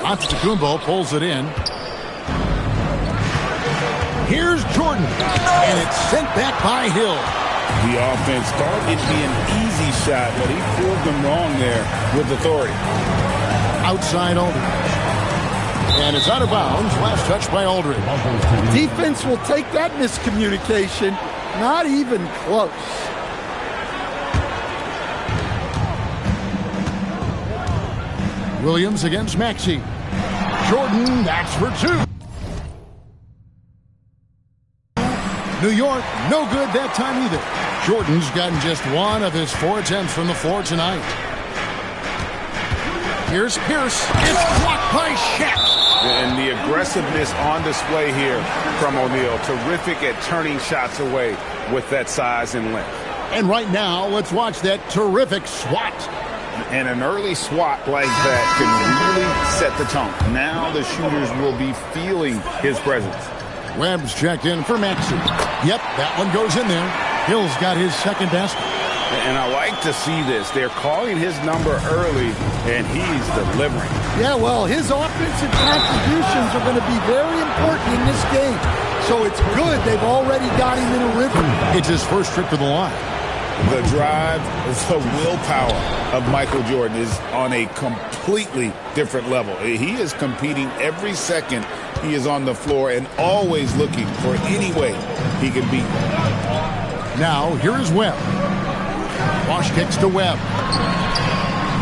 Antetokounmpo pulls it in. Here's Jordan, and it's sent back by Hill. The offense thought it'd be an easy shot, but he proved them wrong there with authority. Outside Aldridge. And it's out of bounds. Last touch by Aldridge. Defense will take that miscommunication. Not even close. Williams against Maxey. Jordan, that's for two. New York, no good that time either. Jordan's gotten just one of his 4 attempts from the floor tonight. Here's Pierce. It's blocked by Shaq. And the aggressiveness on display here from O'Neal. Terrific at turning shots away with that size and length. And right now, let's watch that terrific swat. And an early swat like that can really set the tone. Now the shooters will be feeling his presence. Webb's checked in for Maxey. Yep, that one goes in there. Hill's got his second basket. And I like to see this. They're calling his number early, and he's delivering. Yeah, well, his offensive contributions are going to be very important in this game. So it's good they've already got him in a rhythm. It's his first trip to the line. The drive, the willpower of Michael Jordan is on a completely different level. He is competing every second he is on the floor and always looking for any way he can beat. Now, here is Webb. Bosch kicks to Webb.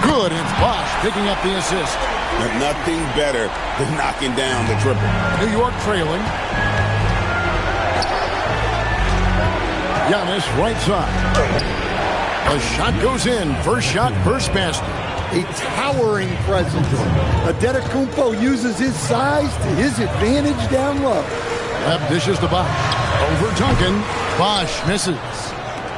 Good, it's Bosch picking up the assist. Nothing better than knocking down the triple. New York trailing. Giannis right side. A shot goes in. First shot, first basket. A towering presence. Antetokounmpo uses his size to his advantage down low. Webb dishes to Bosch. Over Duncan. Bosch misses.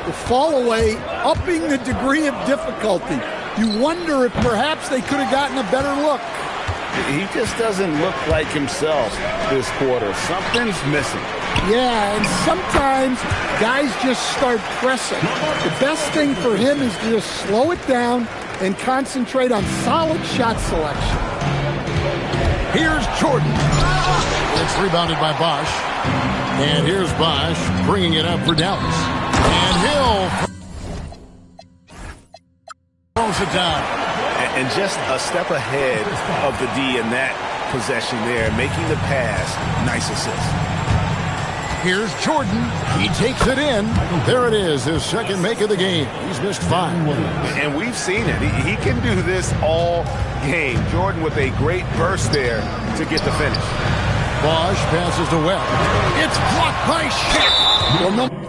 The fall away, upping the degree of difficulty. You wonder if perhaps they could have gotten a better look. He just doesn't look like himself this quarter. Something's missing. Yeah, and sometimes guys just start pressing. The best thing for him is to just slow it down and concentrate on solid shot selection. Here's Jordan. It's rebounded by Bosch. And here's Bosch bringing it up for Dallas. And Hill throws it down. And just a step ahead of the D in that possession there, making the pass. Nice assist. Here's Jordan. He takes it in. There it is, his second make of the game. He's missed 5. And we've seen it. He can do this all game. Jordan with a great burst there to get the finish. Bosch passes to Webb. It's blocked by Shaq. Well, no.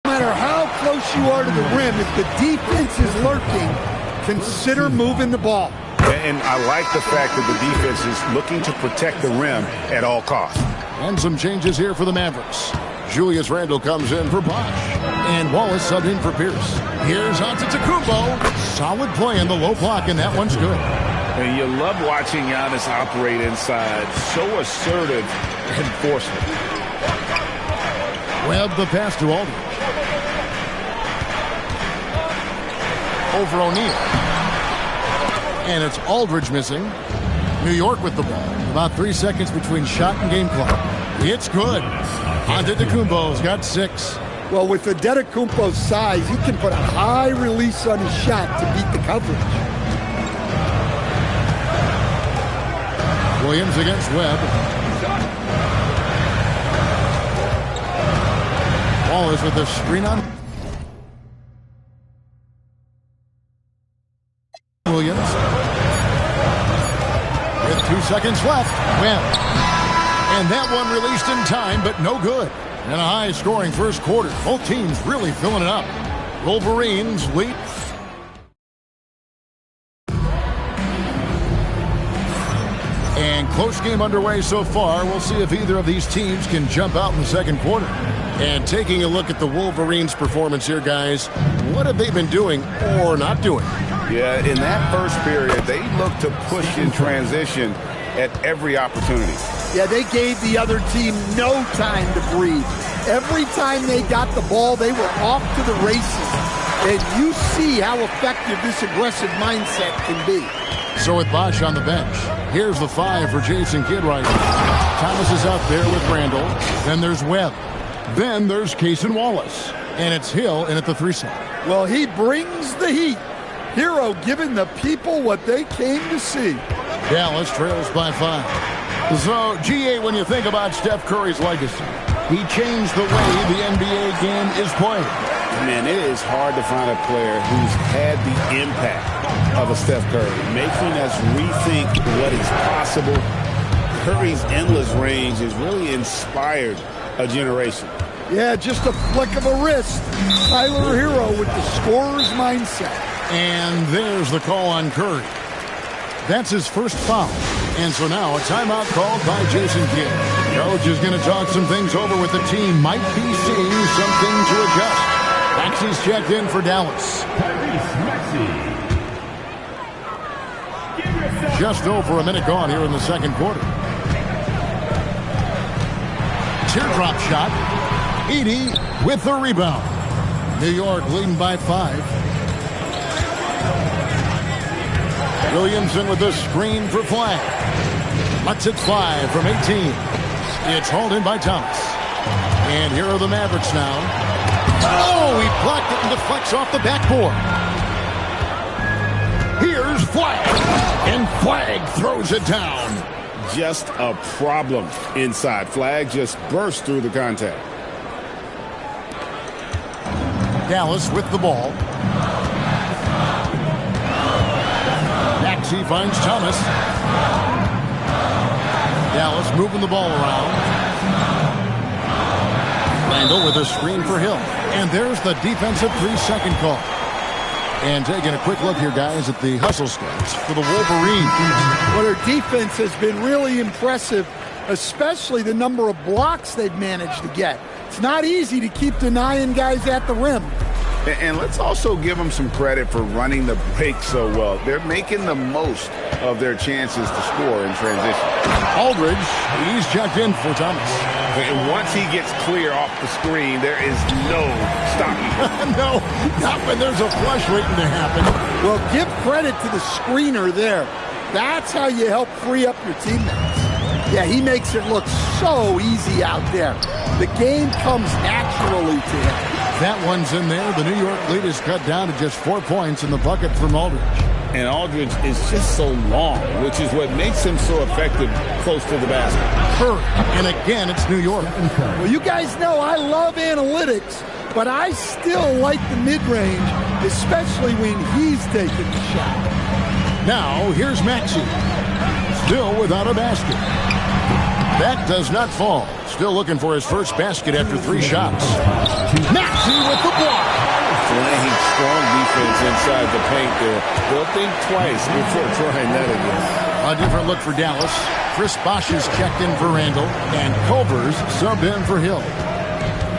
No matter how close you are to the rim, if the defense is lurking, consider moving the ball. And I like the fact that the defense is looking to protect the rim at all costs. And some changes here for the Mavericks. Julius Randle comes in for Bosch. And Wallace subbed in for Pierce. Here's Antetokounmpo. Solid play in the low block, and that one's good. And you love watching Giannis operate inside. So assertive enforcement. Webb the pass to Aldridge. Over O'Neal. And it's Aldridge missing. New York with the ball. About 3 seconds between shot and game clock. It's good. Antetokounmpo's got 6. Well, with Antetokounmpo's size, he can put a high release on his shot to beat the coverage. Williams against Webb. Wallace with the screen on. Williams. With 2 seconds left. Webb. And that one released in time, but no good. And a high-scoring first quarter. Both teams really filling it up. Wolverines lead. And close game underway so far. We'll see if either of these teams can jump out in the second quarter. And taking a look at the Wolverines' performance here, guys, what have they been doing or not doing? Yeah, in that first period, they looked to push in transition at every opportunity. Yeah, they gave the other team no time to breathe. Every time they got the ball, they were off to the races. And you see how effective this aggressive mindset can be. So with Bosch on the bench, here's the 5 for Jason Kidd right now. Thomas is out there with Randall. Then there's Webb. Then there's Cason Wallace. And it's Hill in at the 3 side. Well, he brings the heat. Hero giving the people what they came to see. Dallas trails by 5. So, GA, when you think about Steph Curry's legacy, he changed the way the NBA game is played. Man, it is hard to find a player who's had the impact of a Steph Curry, making us rethink what is possible. Curry's endless range has really inspired a generation. Yeah, just a flick of a wrist. Tyler Hero with the scorer's mindset. And there's the call on Curry. That's his first foul. And so now a timeout called by Jason Kidd. Coach is going to talk some things over with the team. Might be seeing something to adjust. Maxi's checked in for Dallas. Just over a minute gone here in the second quarter. Teardrop shot. Edey with the rebound. New York leading by 5. Williamson with the screen for Flag. Lets it fly from 18. It's hauled in by Thomas. And here are the Mavericks now. Oh, he blocked it and deflects off the backboard. Here's Flag. And Flag throws it down. Just a problem inside. Flag just burst through the contact. Dallas with the ball. Maxey finds Thomas. Dallas moving the ball around. Randall with a screen for Hill. And there's the defensive 3-second call. And taking a quick look here, guys, at the hustle stats for the Wolverines. Well, their defense has been really impressive, especially the number of blocks they've managed to get. It's not easy to keep denying guys at the rim. And let's also give them some credit for running the break so well. They're making the most of their chances to score in transition. Aldridge, he's checked in for Thomas. And once he gets clear off the screen, there is no stopping him. No, not when there's a flush waiting to happen. Well, give credit to the screener there. That's how you help free up your teammates. Yeah, he makes it look so easy out there. The game comes naturally to him. That one's in there. The New York lead is cut down to just 4 points in the bucket from Aldridge. And Aldridge is just so long, which is what makes him so effective close to the basket. Curry, and again, it's New York. Well, you guys know I love analytics, but I still like the mid-range, especially when he's taking the shot. Now, here's Maxey. Still without a basket. That does not fall. Still looking for his first basket after 3 shots. Maxey with the block. Playing strong defense inside the paint there. They'll think twice before trying that again. A different look for Dallas. Chris Bosh is checked in for Randall, and Culver's subbed in for Hill.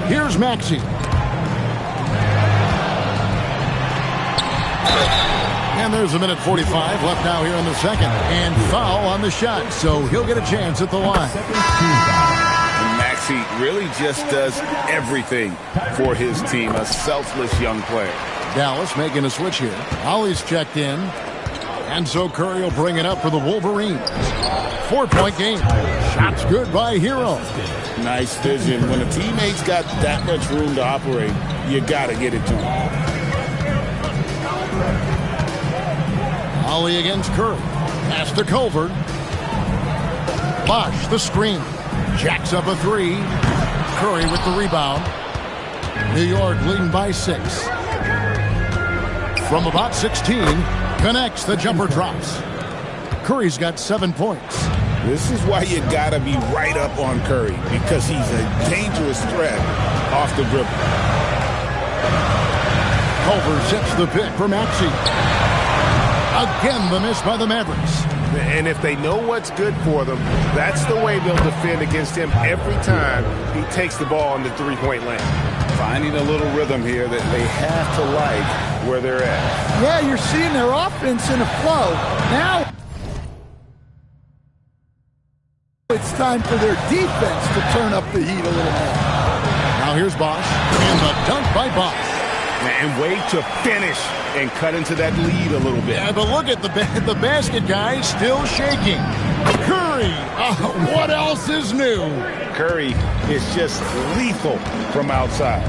Here's Maxey. And there's a minute 45 left now here in the second. And foul on the shot, so he'll get a chance at the line. Maxey really just does everything for his team. A selfless young player. Dallas making a switch here. Ollie's checked in. And so Curry will bring it up for the Wolverines. 4-point game. Shots good by Hero. Nice vision. When a teammate's got that much room to operate, you got to get it to him. Ollie against Curry. Pass to Culver. Bosh the screen. Jacks up a 3. Curry with the rebound. New York leading by 6. From about 16, connects, the jumper drops. Curry's got 7 points. This is why you got to be right up on Curry, because he's a dangerous threat off the dribble. Culver sets the pick for Maxey. Again, the miss by the Mavericks. And if they know what's good for them, that's the way they'll defend against him every time he takes the ball in the three-point lane. Finding a little rhythm here that they have to like where they're at. Yeah, you're seeing their offense in a flow. Now it's time for their defense to turn up the heat a little more. Now here's Bosch, and the dunk by Bosch. And way to finish and cut into that lead a little bit. Yeah, but look at the basket guy still shaking. Curry, what else is new? Curry is just lethal from outside.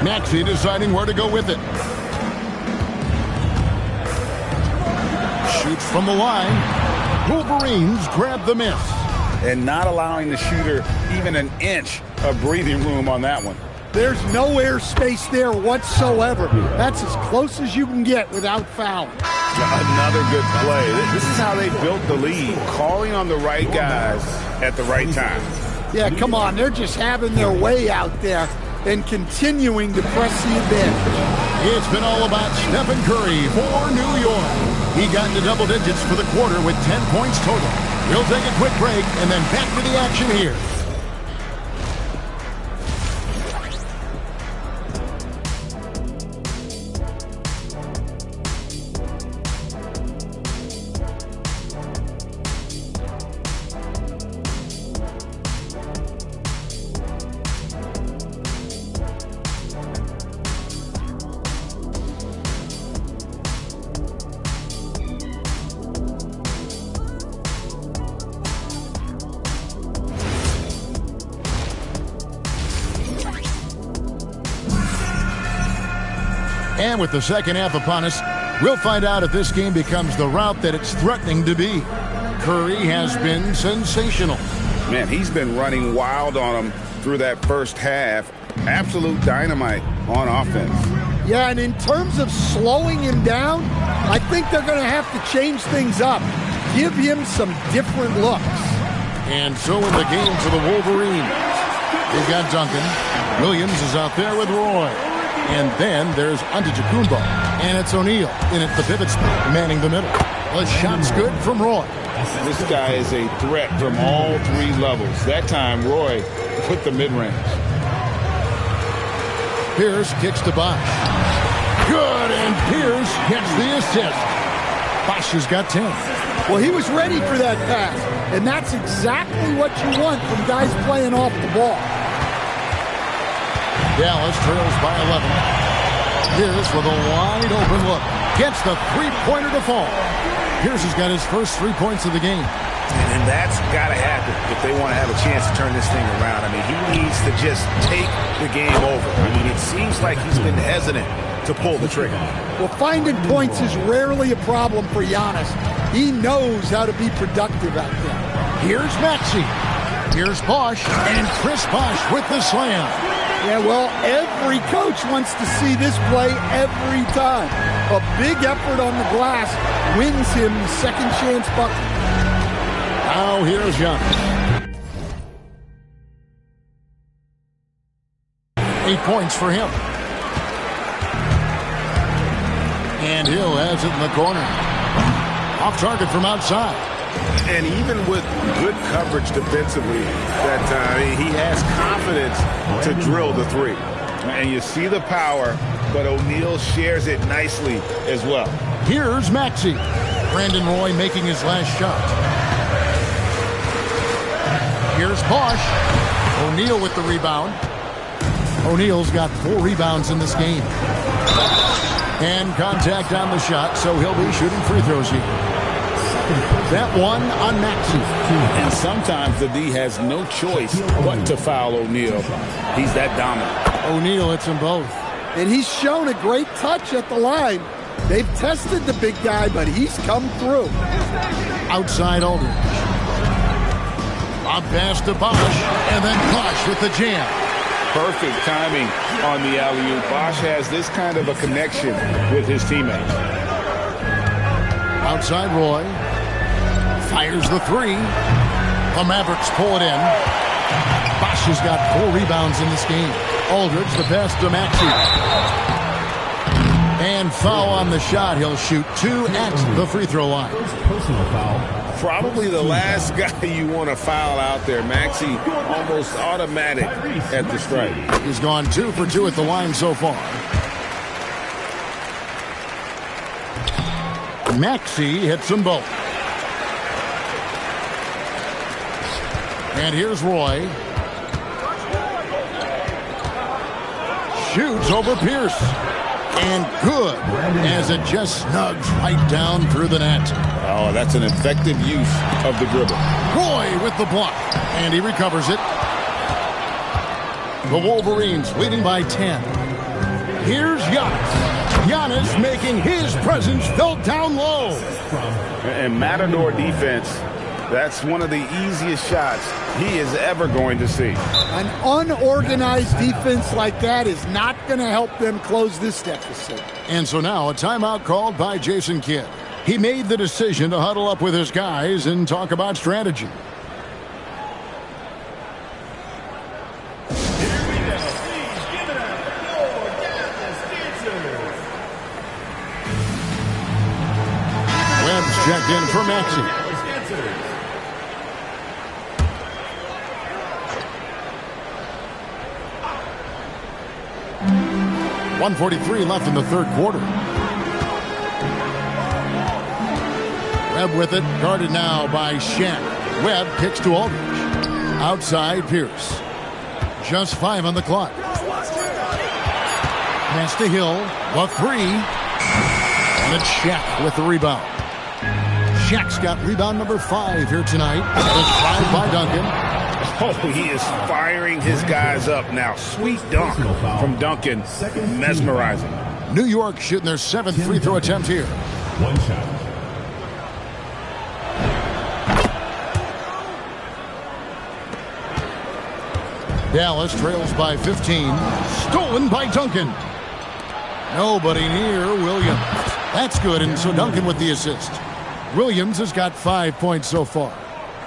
Maxey deciding where to go with it. Shoots from the line. Wolverines grab the miss. And not allowing the shooter even an inch of breathing room on that one. There's no air space there whatsoever. That's as close as you can get without fouling. Another good play. This is how they built the lead, calling on the right guys at the right time. Yeah, come on. They're just having their way out there and continuing to press the advantage. It's been all about Stephen Curry for New York. He got into double digits for the quarter with 10 points total. We'll take a quick break and then back to the action here. And with the second half upon us, we'll find out if this game becomes the route that it's threatening to be. Curry has been sensational. Man, he's been running wild on him through that first half. Absolute dynamite on offense. Yeah, and in terms of slowing him down, I think they're going to have to change things up. Give him some different looks. And so in the game for the Wolverines, they've got Duncan. Williams is out there with Roy. And then there's Antetokounmpo. And it's O'Neal in at the pivot spot, manning the middle. The shot's good from Roy. This guy is a threat from all three levels. That time, Roy put the mid-range. Pierce kicks to Bosch. Good, and Pierce gets the assist. Bosch has got 10. Well, he was ready for that pass, and that's exactly what you want from guys playing off the ball. Dallas trails by 11. Pierce with a wide open look. Gets the three-pointer to fall. Pierce has got his first 3 points of the game. And that's got to happen if they want to have a chance to turn this thing around. I mean, he needs to just take the game over. I mean, it seems like he's been hesitant to pull the trigger. Well, finding points is rarely a problem for Giannis. He knows how to be productive out there. Here's Maxey. Here's Bosch. And Chris Bosch with the slam. Yeah, well, every coach wants to see this play every time. A big effort on the glass wins him the second chance bucket. Now here's Giannis. 8 points for him. And Hill has it in the corner. Off target from outside. And even with good coverage defensively that time, he has confidence to drill the three. And you see the power, but O'Neal shares it nicely as well. Here's Maxey. Brandon Roy making his last shot. Here's Bosch. O'Neal with the rebound. O'Neal's got 4 rebounds in this game. And contact on the shot, so he'll be shooting free throws here. That one on Maxey. And sometimes the D has no choice but to foul O'Neal. He's that dominant. O'Neal hits them both. And he's shown a great touch at the line. They've tested the big guy, but he's come through. Outside Aldridge. Lob pass to Bosch, and then Bosch with the jam. Perfect timing on the alley-oop. Bosch has this kind of a connection with his teammates. Outside Roy. Fires the three. The Mavericks pull it in. Bosch has got 4 rebounds in this game. Aldridge, the pass to Maxey. And foul on the shot. He'll shoot 2 at the free throw line. Personal foul. Probably the last guy you want to foul out there. Maxey almost automatic at the strike. He's gone 2 for 2 at the line so far. Maxey hits them both. And here's Roy. Shoots over Pierce. And good, as it just snugs right down through the net. Oh, that's an effective use of the dribble. Roy with the block. And he recovers it. The Wolverines leading by 10. Here's Giannis. Giannis making his presence felt down low. And Matador defense, that's one of the easiest shots he is ever going to see. An unorganized defense like that is not going to help them close this deficit. And so now a timeout called by Jason Kidd. He made the decision to huddle up with his guys and talk about strategy. Webb's checked in for Maxey. 1:43 left in the third quarter. Webb with it, guarded now by Shaq. Webb kicks to Aldridge. Outside Pierce. Just 5 on the clock. Pass to Hill. The 3. And it's Shaq with the rebound. Shaq's got rebound number 5 here tonight. It's 5 by Duncan. Oh, he is firing his guys up now. Sweet dunk from Duncan. Mesmerizing. New York shooting their 7th free throw attempt here. 1 shot. Dallas trails by 15. Stolen by Duncan. Nobody near Williams. That's good, and so Duncan with the assist. Williams has got 5 points so far.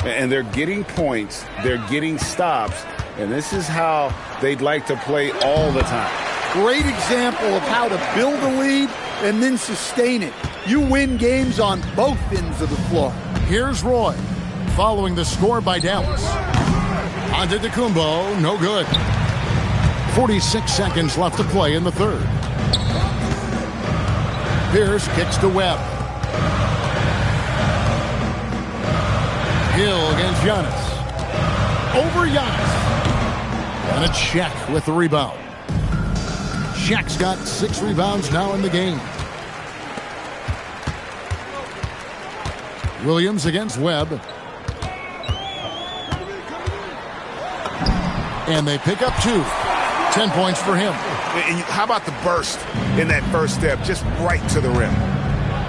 And they're getting points, they're getting stops, and this is how they'd like to play all the time. Great example of how to build a lead and then sustain it. You win games on both ends of the floor. Here's Roy, following the score by Dallas. Antetokounmpo, no good. 46 seconds left to play in the third. Pierce kicks to Webb. Hill against Giannis. Over Giannis. And it's Shaq with the rebound. Shaq's got 6 rebounds now in the game. Williams against Webb. And they pick up 2. 10 points for him. And how about the burst in that first step, just right to the rim.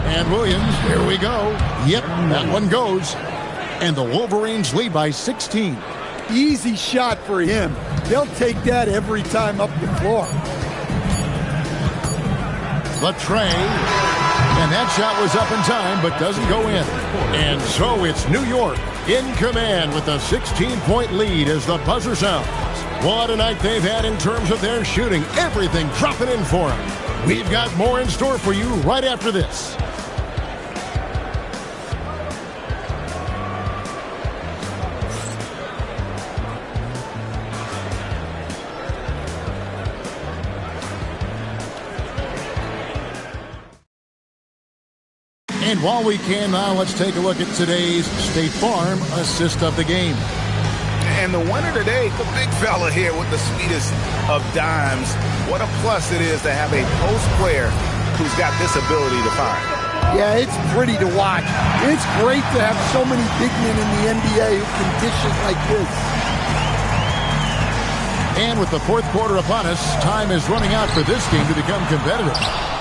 And Williams, here we go. Yep, that one goes. And the Wolverines lead by 16. Easy shot for him. They'll take that every time up the floor. The tray. And that shot was up in time, but doesn't go in. And so it's New York in command with a 16-point lead as the buzzer sounds. What a night they've had in terms of their shooting. Everything dropping in for them. We've got more in store for you right after this. And while we can now, let's take a look at today's State Farm assist of the game. And the winner today, the big fella here with the sweetest of dimes. What a plus it is to have a post player who's got this ability to find. Yeah, it's pretty to watch. It's great to have so many big men in the NBA who can dish it like this. And with the fourth quarter upon us, time is running out for this game to become competitive.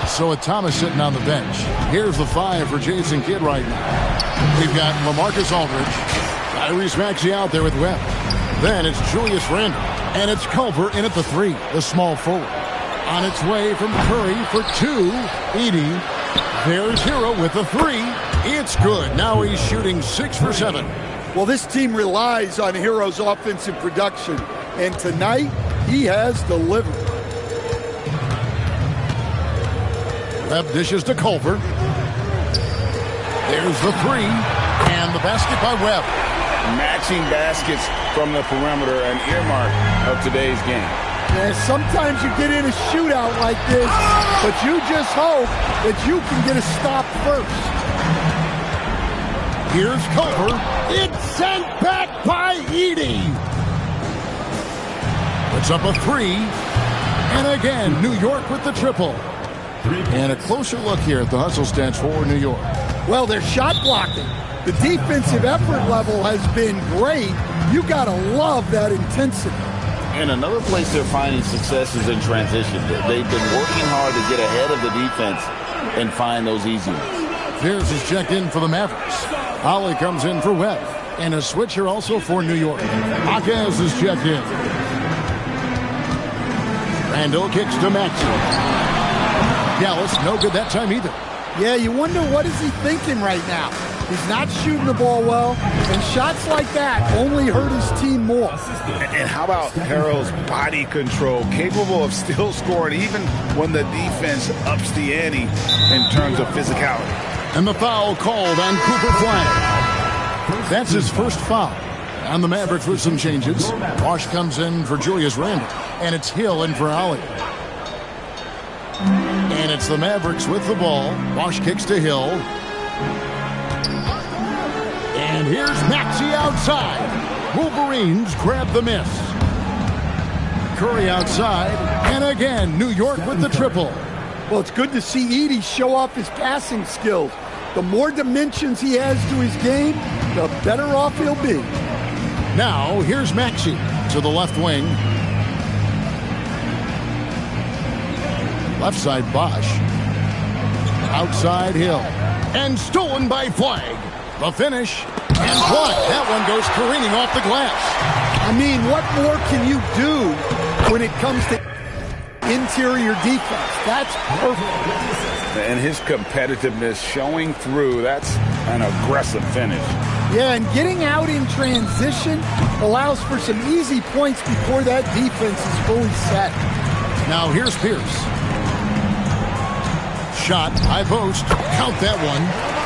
So with Thomas sitting on the bench, here's the 5 for Jason Kidd right now. We've got LaMarcus Aldridge, Tyrese Maxey out there with Webb. Then it's Julius Randle, and it's Culver in at the 3, the small forward. On its way from Curry for 2, Edey. There's Hero with the 3. It's good. Now he's shooting 6 for 7. Well, this team relies on Hero's offensive production, and tonight he has delivered. Webb dishes to Culver. There's the 3, and the basket by Webb. Matching baskets from the perimeter, an earmark of today's game. Yeah, sometimes you get in a shootout like this, but you just hope that you can get a stop first. Here's Culver. It's sent back by Edey. Puts up a 3. And again, New York with the triple. And a closer look here at the hustle stats for New York. Well, they're shot blocking. The defensive effort level has been great. You got to love that intensity. And another place they're finding success is in transition. They've been working hard to get ahead of the defense and find those easy ones. Pierce is checked in for the Mavericks. Holly comes in for Webb. And a switcher also for New York. Akez is checked in. Randall kicks to Maxey. Dallas, no good that time either. Yeah, you wonder what is he thinking right now. He's not shooting the ball well, and shots like that only hurt his team more. And how about Harrell's body control, capable of still scoring even when the defense ups the ante in terms of physicality. And the foul called on Cooper Flag. That's his first foul. And the Mavericks with some changes. Bosch comes in for Julius Randle, and it's Hill in for Ollie. And it's the Mavericks with the ball. Bosch kicks to Hill. And here's Maxey outside. Wolverines grab the miss. Curry outside. And again, New York with the triple. Well, it's good to see Edey show off his passing skills. The more dimensions he has to his game, the better off he'll be. Now, here's Maxey to the left wing. Left side, Bosch. Outside, Hill. And stolen by Flag. The finish. And blocked. That one goes careening off the glass. I mean, what more can you do when it comes to interior defense? That's perfect. And his competitiveness showing through. That's an aggressive finish. Yeah, and getting out in transition allows for some easy points before that defense is fully set. Now here's Pierce. Shot, high post. Count that one.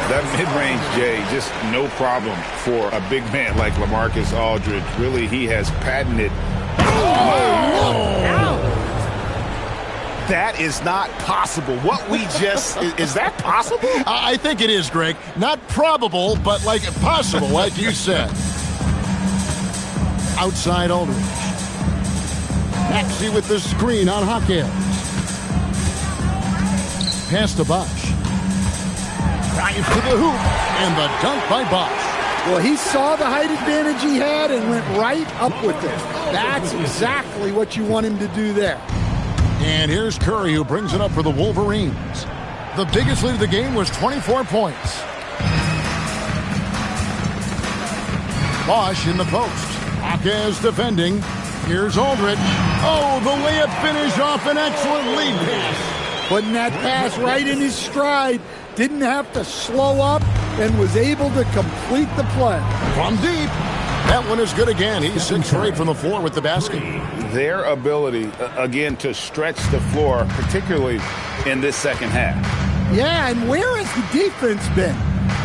That mid-range, Jay, just no problem for a big man like LaMarcus Aldridge. Really, he has patented. That is not possible. What we just, is that possible? I think it is, Greg. Not probable, but like possible, like you said. Outside Aldridge. Maxey with the screen on Hawkins. Pass to Bosch. Drives to the hoop, and the dunk by Bosch. Well, he saw the height advantage he had and went right up with it. That's exactly what you want him to do there. And here's Curry, who brings it up for the Wolverines. The biggest lead of the game was 24 points. Bosch in the post. Akez defending. Here's Aldridge. Oh, the layup finish off an excellent lead pass. Putting that pass right in his stride. Didn't have to slow up and was able to complete the play. From deep. That one is good again. He's 6 for 8 from the floor with the basket. Their ability, again, to stretch the floor, particularly in this second half. Yeah, and where has the defense been?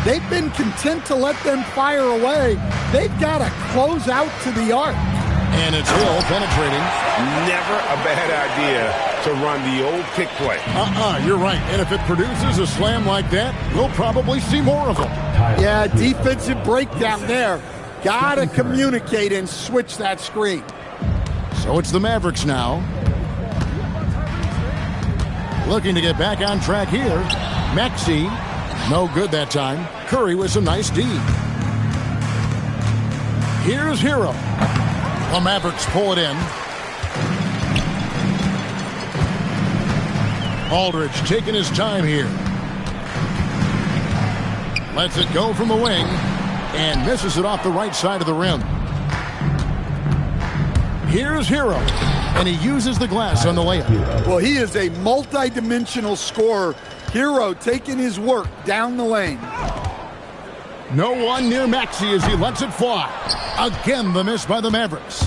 They've been content to let them fire away. They've got to close out to the arc. And it's Hill penetrating. Never a bad idea to run the old kick play. You're right. And if it produces a slam like that, we'll probably see more of them. Yeah, defensive breakdown there. Got to communicate and switch that screen. So it's the Mavericks now. Looking to get back on track here. Maxey, no good that time. Curry with some nice D. Here's Hero. The Mavericks pull it in. Aldridge taking his time here. Lets it go from the wing and misses it off the right side of the rim. Here's Hero, and he uses the glass on the layup. Well, he is a multi-dimensional scorer. Hero taking his work down the lane. No one near Maxey as he lets it fly. Again, the miss by the Mavericks.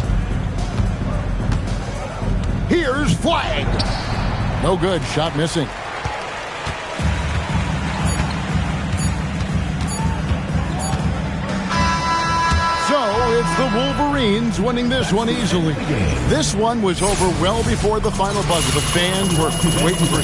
Here's Flag. No good. Shot missing. So it's the Wolverines winning this one easily. This one was over well before the final buzzer. The fans were waiting for...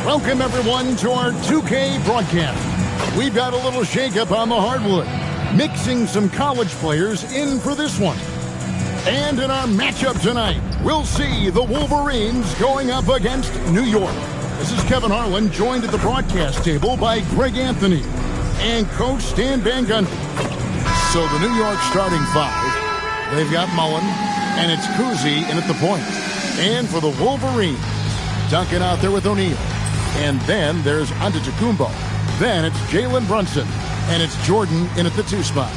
Welcome, everyone, to our 2K broadcast. We've got a little shakeup on the hardwood, mixing some college players in for this one. And in our matchup tonight, we'll see the Wolverines going up against New York. This is Kevin Harlan, joined at the broadcast table by Greg Anthony and Coach Stan Van Gundy. So the New York starting five, they've got Mullen, and it's Kuzi in at the point. And for the Wolverines, Duncan out there with O'Neal. And then there's Antetokounmpo. Then it's Jalen Brunson. And it's Jordan in at the 2 spot.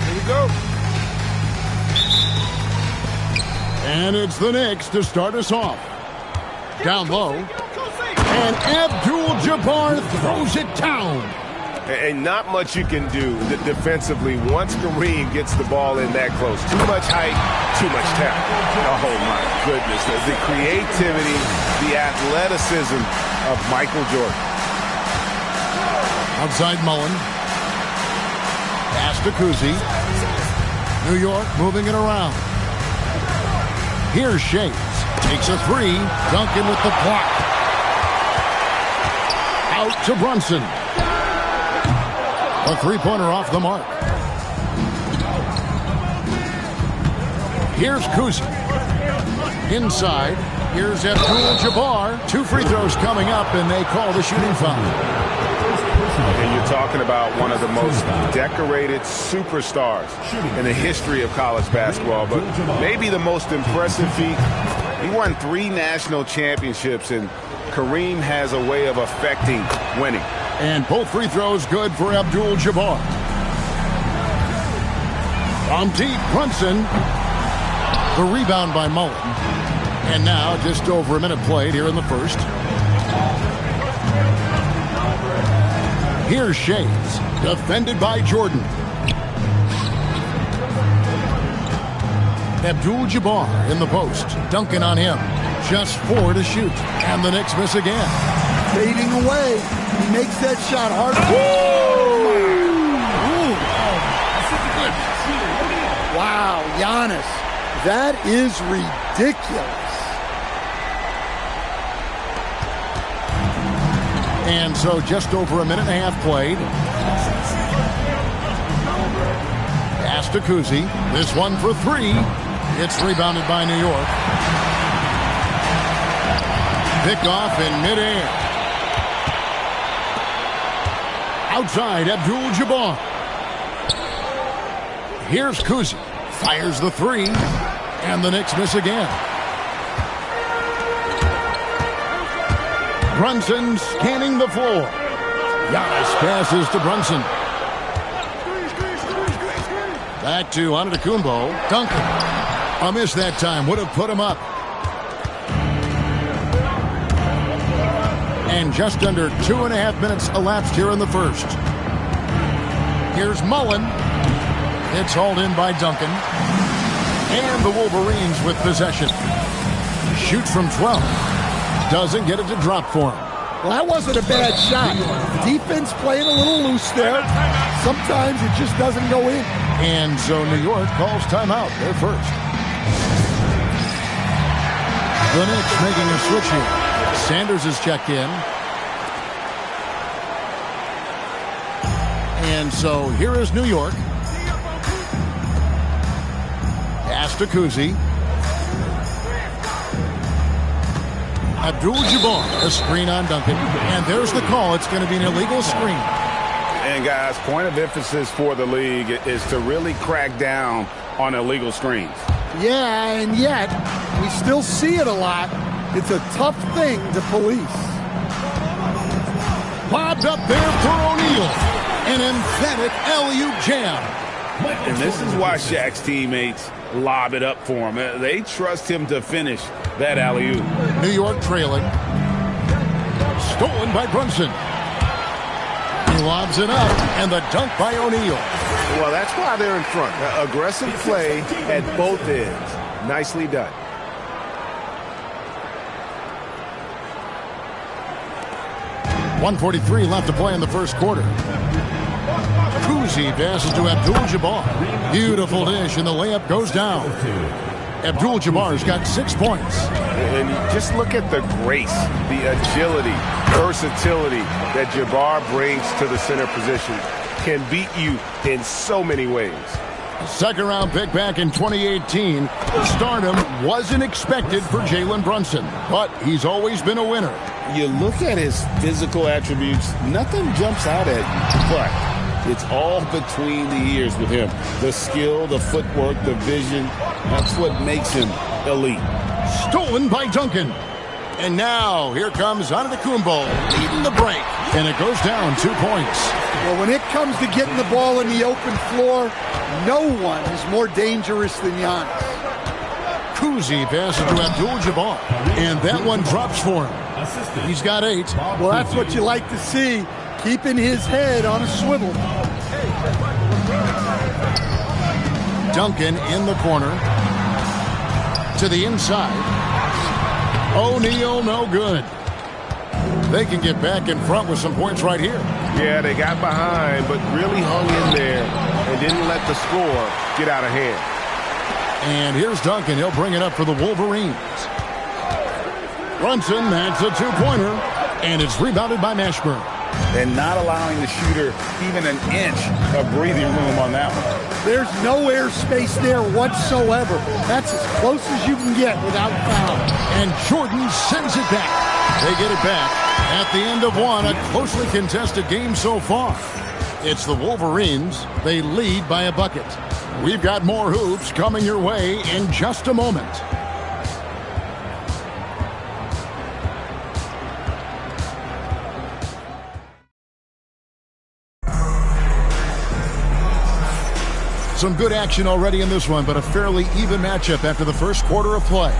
Here we go. And it's the Knicks to start us off. Down low. And Abdul-Jabbar throws it down. And not much you can do defensively once Kareem gets the ball in that close. Too much height, too much talent. Oh, my goodness. The creativity, the athleticism of Michael Jordan. Outside Mullen. Pass to Kuzi. New York moving it around. Here's Shades. Takes a three. Duncan with the block. Out to Brunson. A three-pointer off the mark. Here's Kuzi. Inside. Here's Abdul-Jabbar. 2 free throws coming up, and they call the shooting foul. And you're talking about one of the most decorated superstars in the history of college basketball, but maybe the most impressive feat. He won 3 national championships, and Kareem has a way of affecting winning. And both free throws good for Abdul-Jabbar. From deep, Brunson. The rebound by Mullen. And now just over a minute played here in the first. Here's Shades. Defended by Jordan. Abdul-Jabbar in the post. Duncan on him. Just 4 to shoot. And the Knicks miss again. Fading away. He makes that shot hard. Wow, Giannis. That is ridiculous. And so just over a minute and a half played. Pass to Kuzi. This one for 3. It's rebounded by New York. Pickoff in midair. Outside, Abdul-Jabbar. Here's Kuzi. Fires the three. And the Knicks miss again. Brunson scanning the floor. Giannis passes to Brunson. Back to Antetokounmpo. Duncan. A miss that time. Would have put him up. And just under 2.5 minutes elapsed here in the first. Here's Mullen. It's hauled in by Duncan. And the Wolverines with possession. Shoots from 12. Doesn't get it to drop for him. Well, that wasn't a bad shot. Defense playing a little loose there. Sometimes it just doesn't go in. And so New York calls timeout. They're first. The Knicks making a switch here. Sanders is checked in. And so here is New York. Pass to Kuzi. Abdul-Jabbar, a screen on Duncan. And there's the call. It's going to be an illegal screen. And guys, point of emphasis for the league is to really crack down on illegal screens. Yeah, and yet we still see it a lot. It's a tough thing to police. Bobbed up there for O'Neal. An emphatic alley-oop jam. And this is why Shaq's teammates lob it up for him. They trust him to finish that alley-oop. New York trailing. Stolen by Brunson. He lobs it up, and the dunk by O'Neal. Well, that's why they're in front. Aggressive play at both ends. Nicely done. .143 left to play in the first quarter. Kuzi passes to Abdul-Jabbar. Beautiful dish, and the layup goes down. Abdul-Jabbar's got 6 points. And just look at the grace, the agility, versatility that Jabbar brings to the center position. Can beat you in so many ways. Second round pick back in 2018. Stardom wasn't expected for Jalen Brunson, but he's always been a winner. You look at his physical attributes, nothing jumps out at you, but it's all between the ears with him. The skill, the footwork, the vision, that's what makes him elite. Stolen by Duncan. And now, here comes Antetokounmpo leading the break. And it goes down 2 points. Well, when it comes to getting the ball in the open floor, no one is more dangerous than Giannis. Kuzi passes to Abdul-Jabbar. And that one drops for him. He's got 8. Well, that's what you like to see. Keeping his head on a swivel. Duncan in the corner. To the inside. O'Neal, no good. They can get back in front with some points right here. Yeah, they got behind, but really hung in there and didn't let the score get out of hand. And here's Duncan. He'll bring it up for the Wolverines. Brunson, that's a 2-pointer. And it's rebounded by Mashburn. And not allowing the shooter even an inch of breathing room on that one. There's no air space there whatsoever. That's as close as you can get without foul. And Jordan sends it back. They get it back at the end of one. A closely contested game so far. It's the Wolverines. They lead by a bucket. We've got more hoops coming your way in just a moment. Some good action already in this one, but a fairly even matchup after the first quarter of play.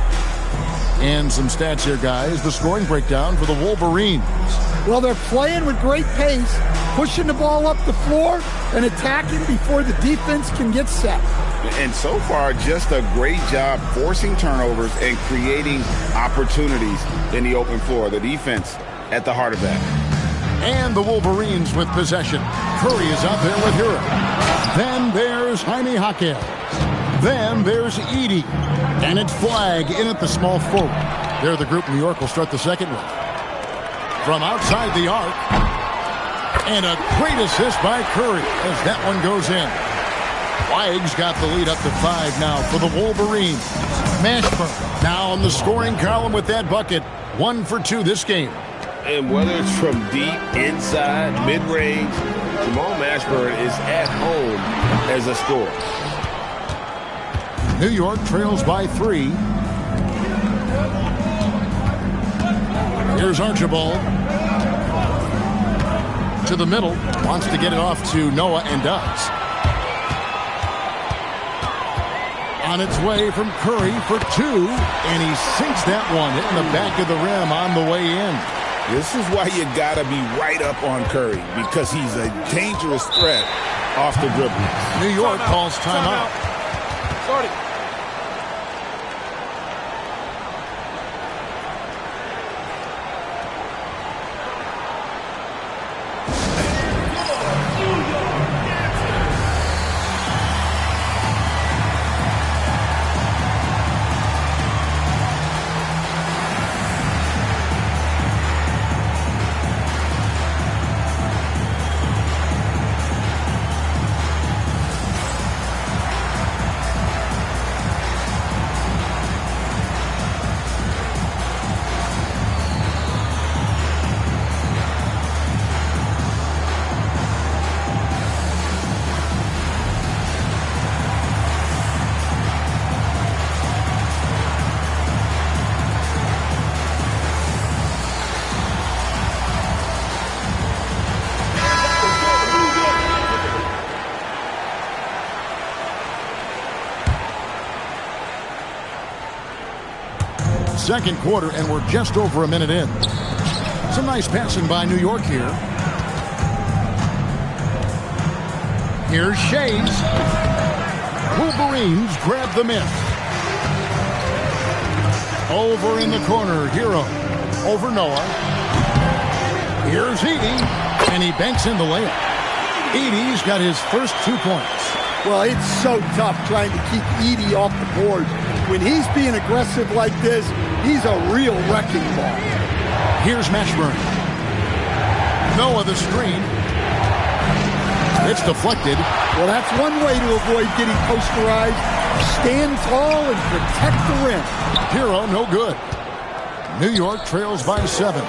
And some stats here, guys. The scoring breakdown for the Wolverines. Well, they're playing with great pace, pushing the ball up the floor and attacking before the defense can get set. And so far, just a great job forcing turnovers and creating opportunities in the open floor. The defense at the heart of that. And the Wolverines with possession. Curry is out there with Hura. Then there's Jaime Jaquez. Then there's Edey. And it's Flag in at the small forward. They're the group New York will start the second with. From outside the arc. And a great assist by Curry as that one goes in. Flag's got the lead up to 5 now for the Wolverines. Mashburn now on the scoring column with that bucket. 1 for 2 this game. And whether it's from deep, inside, mid-range, Jamal Mashburn is at home as a scorer. New York trails by 3. Here's Archibald. To the middle. Wants to get it off to Noah and does. On its way from Curry for 2. And he sinks that one in the back of the rim on the way in. This is why you got to be right up on Curry, because he's a dangerous threat off the dribble. New York calls timeout. Sorry. Second quarter, and we're just over a minute in. Some nice passing by New York here. Here's Shays. Wolverines grab the miss. Over in the corner, Hero. Over Noah. Here's Edey, and he banks in the layup. Edey's got his first 2 points. Well, it's so tough trying to keep Edey off the board. When he's being aggressive like this, he's a real wrecking ball. Here's Mashburn. Noah the screen. It's deflected. Well, that's one way to avoid getting posterized. Stand tall and protect the rim. Hero, no good. New York trails by 7.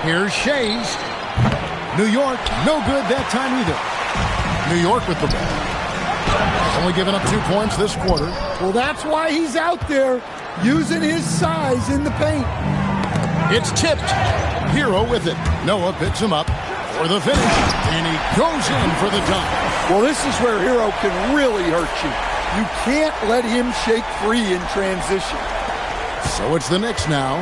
Here's Shays. New York, no good that time either. New York with the ball. Only giving up 2 points this quarter. Well, that's why he's out there using his size in the paint. It's tipped. Hero with it. Noah picks him up for the finish, and he goes in for the dunk. Well, this is where Hero can really hurt you. You can't let him shake free in transition. So it's the Knicks now.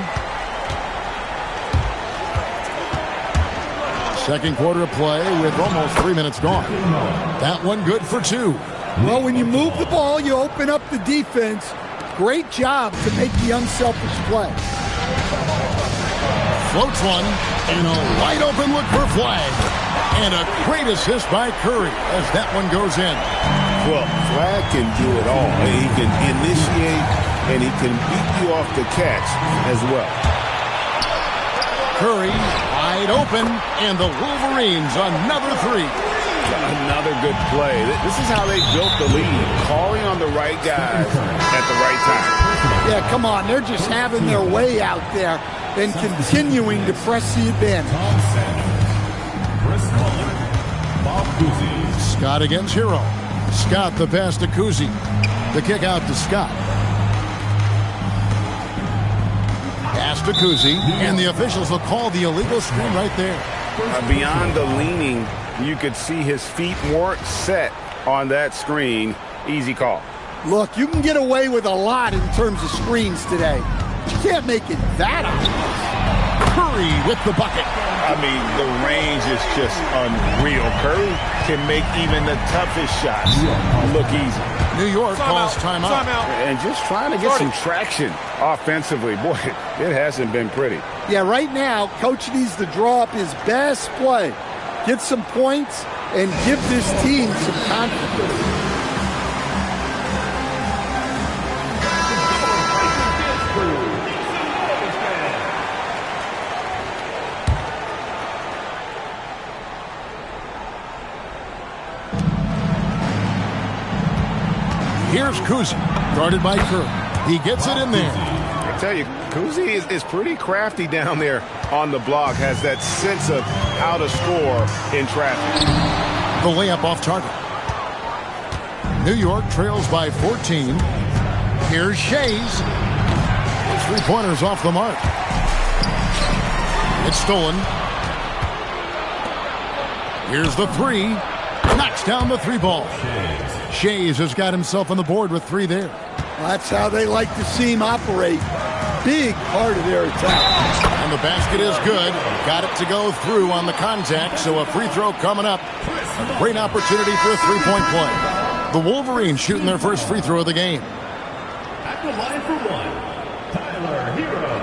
Second quarter of play with almost 3 minutes gone. That one good for 2. Well, when you move the ball, you open up the defense. Great job to make the unselfish play. Floats one, and a wide open look for Flag. And a great assist by Curry as that one goes in. Well, Flag can do it all. He can initiate, and he can beat you off the catch as well. Curry wide open, and the Wolverines another 3. Another good play. This is how they built the lead, calling on the right guys at the right time. Yeah, come on. They're just having their way out there and continuing to press the advantage. Scott against Hero. Scott the pass to Kuzi. The kick out to Scott. Pass to Kuzi, and the officials will call the illegal screen right there. Beyond the leaning, you could see his feet weren't set on that screen. Easy call. Look, you can get away with a lot in terms of screens today. You can't make it that obvious. Curry with the bucket. I mean, the range is just unreal. Curry can make even the toughest shots look easy. New York calls timeout. And just trying to get some traction offensively. Boy, it hasn't been pretty. Yeah, right now, Coach needs to draw up his best play, get some points, and give this team some confidence. Here's Kuzi, guarded by Curry. He gets it in there. I tell you, Kuzi is pretty crafty down there on the block, has that sense of how to score in traffic. The layup off target. New York trails by 14. Here's Shays. His three-pointer's off the mark. It's stolen. Here's the three. Knocks down the three ball. Shays has got himself on the board with three there. That's how they like to see him operate. Big part of their attack. And the basket is good. Got it to go through on the contact, so a free throw coming up. A great opportunity for a three-point play. The Wolverines shooting their first free throw of the game. At the line for one, Tyler Hero.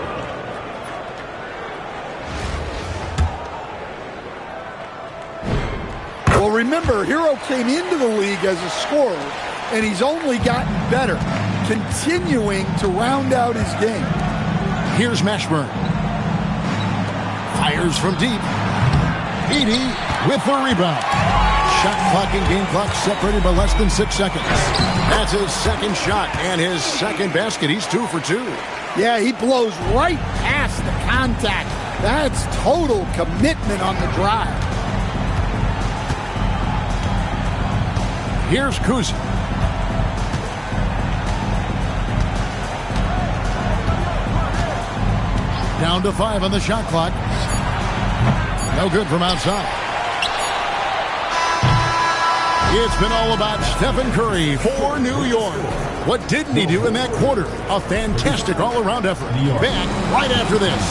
Well, remember, Hero came into the league as a scorer, and he's only gotten better, continuing to round out his game. Here's Mashburn. Fires from deep. Edie with the rebound. Shot clock and game clock separated by less than 6 seconds. That's his second shot and his second basket. He's 2 for 2. Yeah, he blows right past the contact. That's total commitment on the drive. Here's Kuzi. Down to 5 on the shot clock. No good from outside. It's been all about Stephen Curry for New York. What didn't he do in that quarter? A fantastic all-around effort. Back right after this.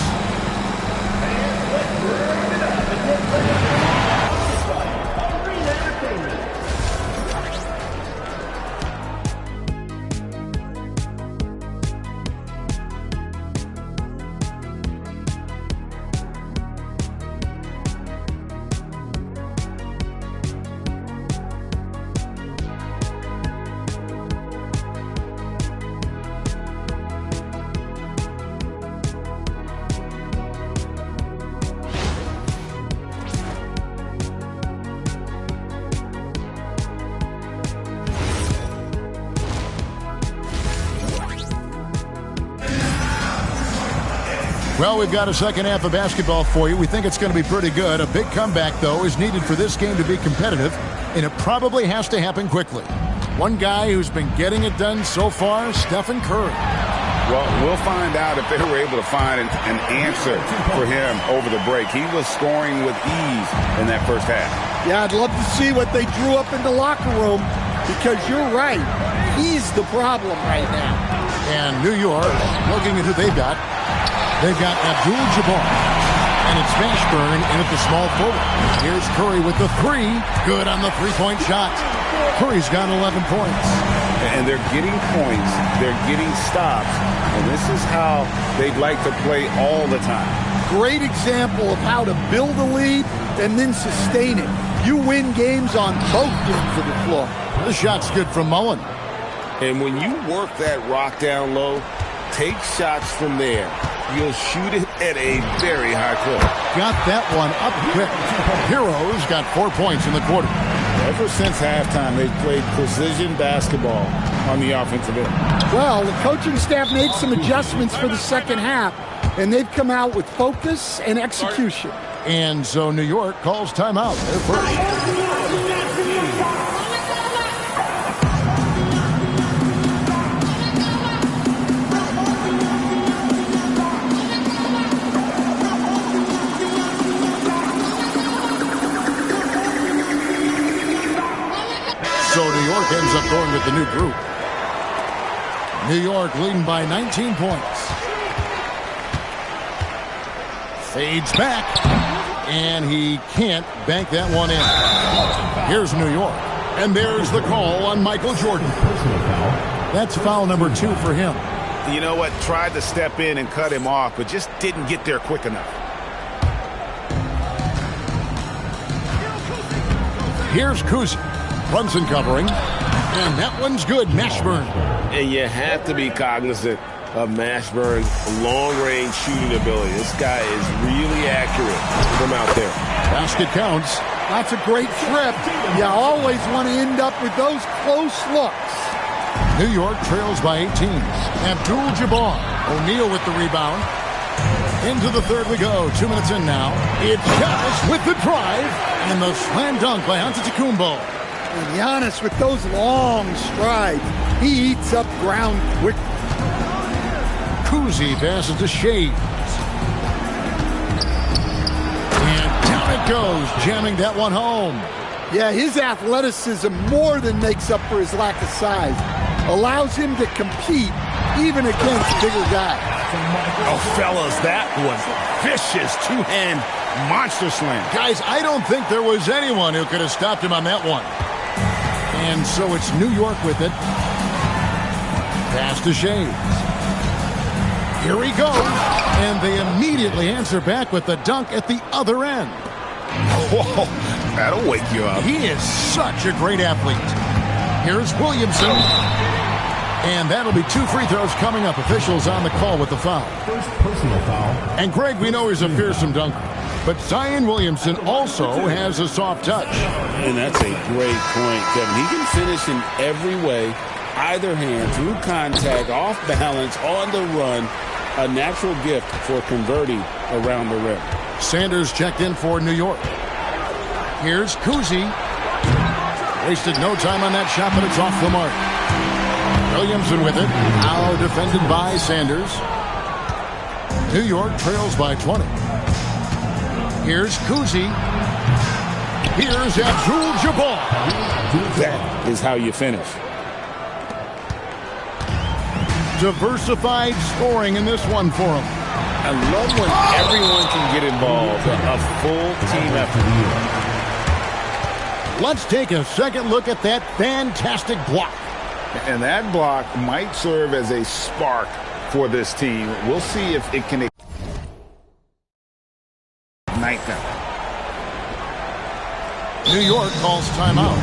Well, we've got a second half of basketball for you. We think it's going to be pretty good. A big comeback, though, is needed for this game to be competitive, and it probably has to happen quickly. One guy who's been getting it done so far, Stephen Curry. Well, we'll find out if they were able to find an answer for him over the break. He was scoring with ease in that first half. Yeah, I'd love to see what they drew up in the locker room, because you're right. He's the problem right now. And New York, looking at who they've got Abdul-Jabbar. And it's Mashburn in at the small forward. Here's Curry with the three. Good on the three-point shot. Curry's got 11 points. And they're getting points. They're getting stops. And this is how they'd like to play all the time. Great example of how to build a lead and then sustain it. You win games on both ends of the floor. The shot's good from Mullen. And when you work that rock down low, take shots from there. You'll shoot it at a very high clip. Got that one up quick. Heroes got 4 points in the quarter. Ever since halftime, they've played precision basketball on the offensive end. Well, the coaching staff made some adjustments for the second half, and they've come out with focus and execution. And so New York calls timeout. They're first. So New York ends up going with the new group. New York leading by 19 points. Fades back, and he can't bank that one in. Here's New York, and there's the call on Michael Jordan. That's foul number 2 for him. You know what? Tried to step in and cut him off, but just didn't get there quick enough. Here's Kuzi. Brunson covering, and that one's good. Mashburn. And you have to be cognizant of Mashburn's long-range shooting ability. This guy is really accurate from out there. Basket counts. That's a great trip. You always want to end up with those close looks. New York trails by 18. Abdul-Jabbar. O'Neal with the rebound. Into the third we go. 2 minutes in now. It's Giannis with the drive. And the slam dunk by Antetokounmpo. And Giannis with those long strides, he eats up ground quickly. Kuzi passes to Shades. And down it goes, jamming that one home. Yeah, his athleticism more than makes up for his lack of size. Allows him to compete even against bigger guys. Oh, fellas, that was vicious two-hand monster slam. Guys, I don't think there was anyone who could have stopped him on that one. And so it's New York with it. Pass to Shades. Here he goes. And they immediately answer back with the dunk at the other end. Whoa, that'll wake you up. He is such a great athlete. Here's Williamson. And that'll be 2 free throws coming up. Officials on the call with the foul. First personal foul. And Greg, we know he's a fearsome dunker. But Zion Williamson also has a soft touch. And that's a great point, Kevin. He can finish in every way, either hand, through contact, off balance, on the run. A natural gift for converting around the rim. Sanders checked in for New York. Here's Kuzi. Wasted no time on that shot, but it's off the mark. Williamson with it. Now defended by Sanders. New York trails by 20. Here's Kuzi. Here's Abdul-Jabbar. That is how you finish. Diversified scoring in this one for him. I love when everyone can get involved. A full team effort. Let's take a second look at that fantastic block. And that block might serve as a spark for this team. We'll see if it can ignite them. New York calls timeout.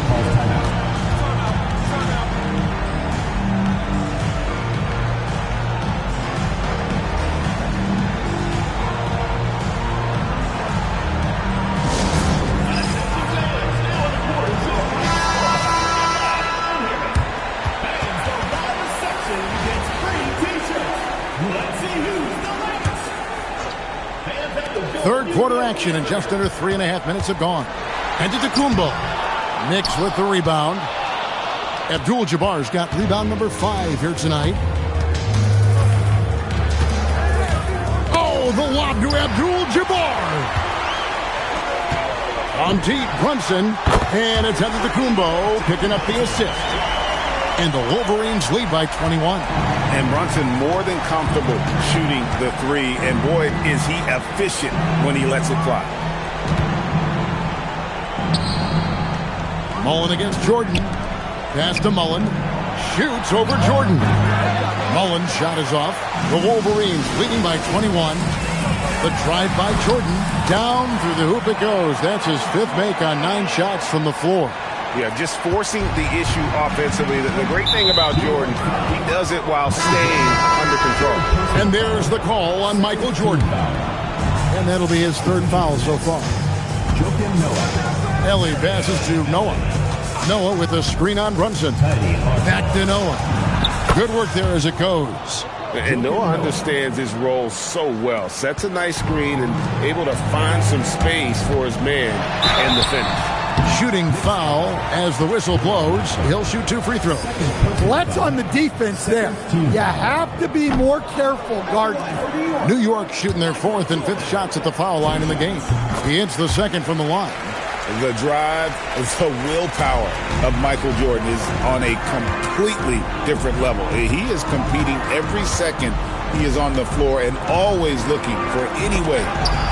Third quarter action, and just under 3.5 minutes have gone. Antetokounmpo. Knicks with the rebound. Abdul-Jabbar's got rebound number 5 here tonight. Oh, the lob to Abdul-Jabbar. On deep, Brunson. And it's Antetokounmpo picking up the assist. And the Wolverines lead by 21. And Brunson more than comfortable shooting the three. And boy, is he efficient when he lets it fly. Mullen against Jordan. Pass to Mullen. Shoots over Jordan. Mullen's shot is off. The Wolverines leading by 21. The drive by Jordan. Down through the hoop it goes. That's his 5th make on 9 shots from the floor. Yeah, just forcing the issue offensively. The great thing about Jordan, he does it while staying under control. And there's the call on Michael Jordan. And that'll be his 3rd foul so far. Ellie passes to Noah. Noah with a screen on Brunson. Back to Noah. Good work there as it goes. And Noah understands his role so well. Sets a nice screen and able to find some space for his man and the finish. Shooting foul as the whistle blows. He'll shoot 2 free throws. Well, that's on the defense there. You have to be more careful guarding. New York shooting their 4th and 5th shots at the foul line in the game. He hits the 2nd from the line. The drive, the willpower of Michael Jordan is on a completely different level. He is competing every second he is on the floor and always looking for any way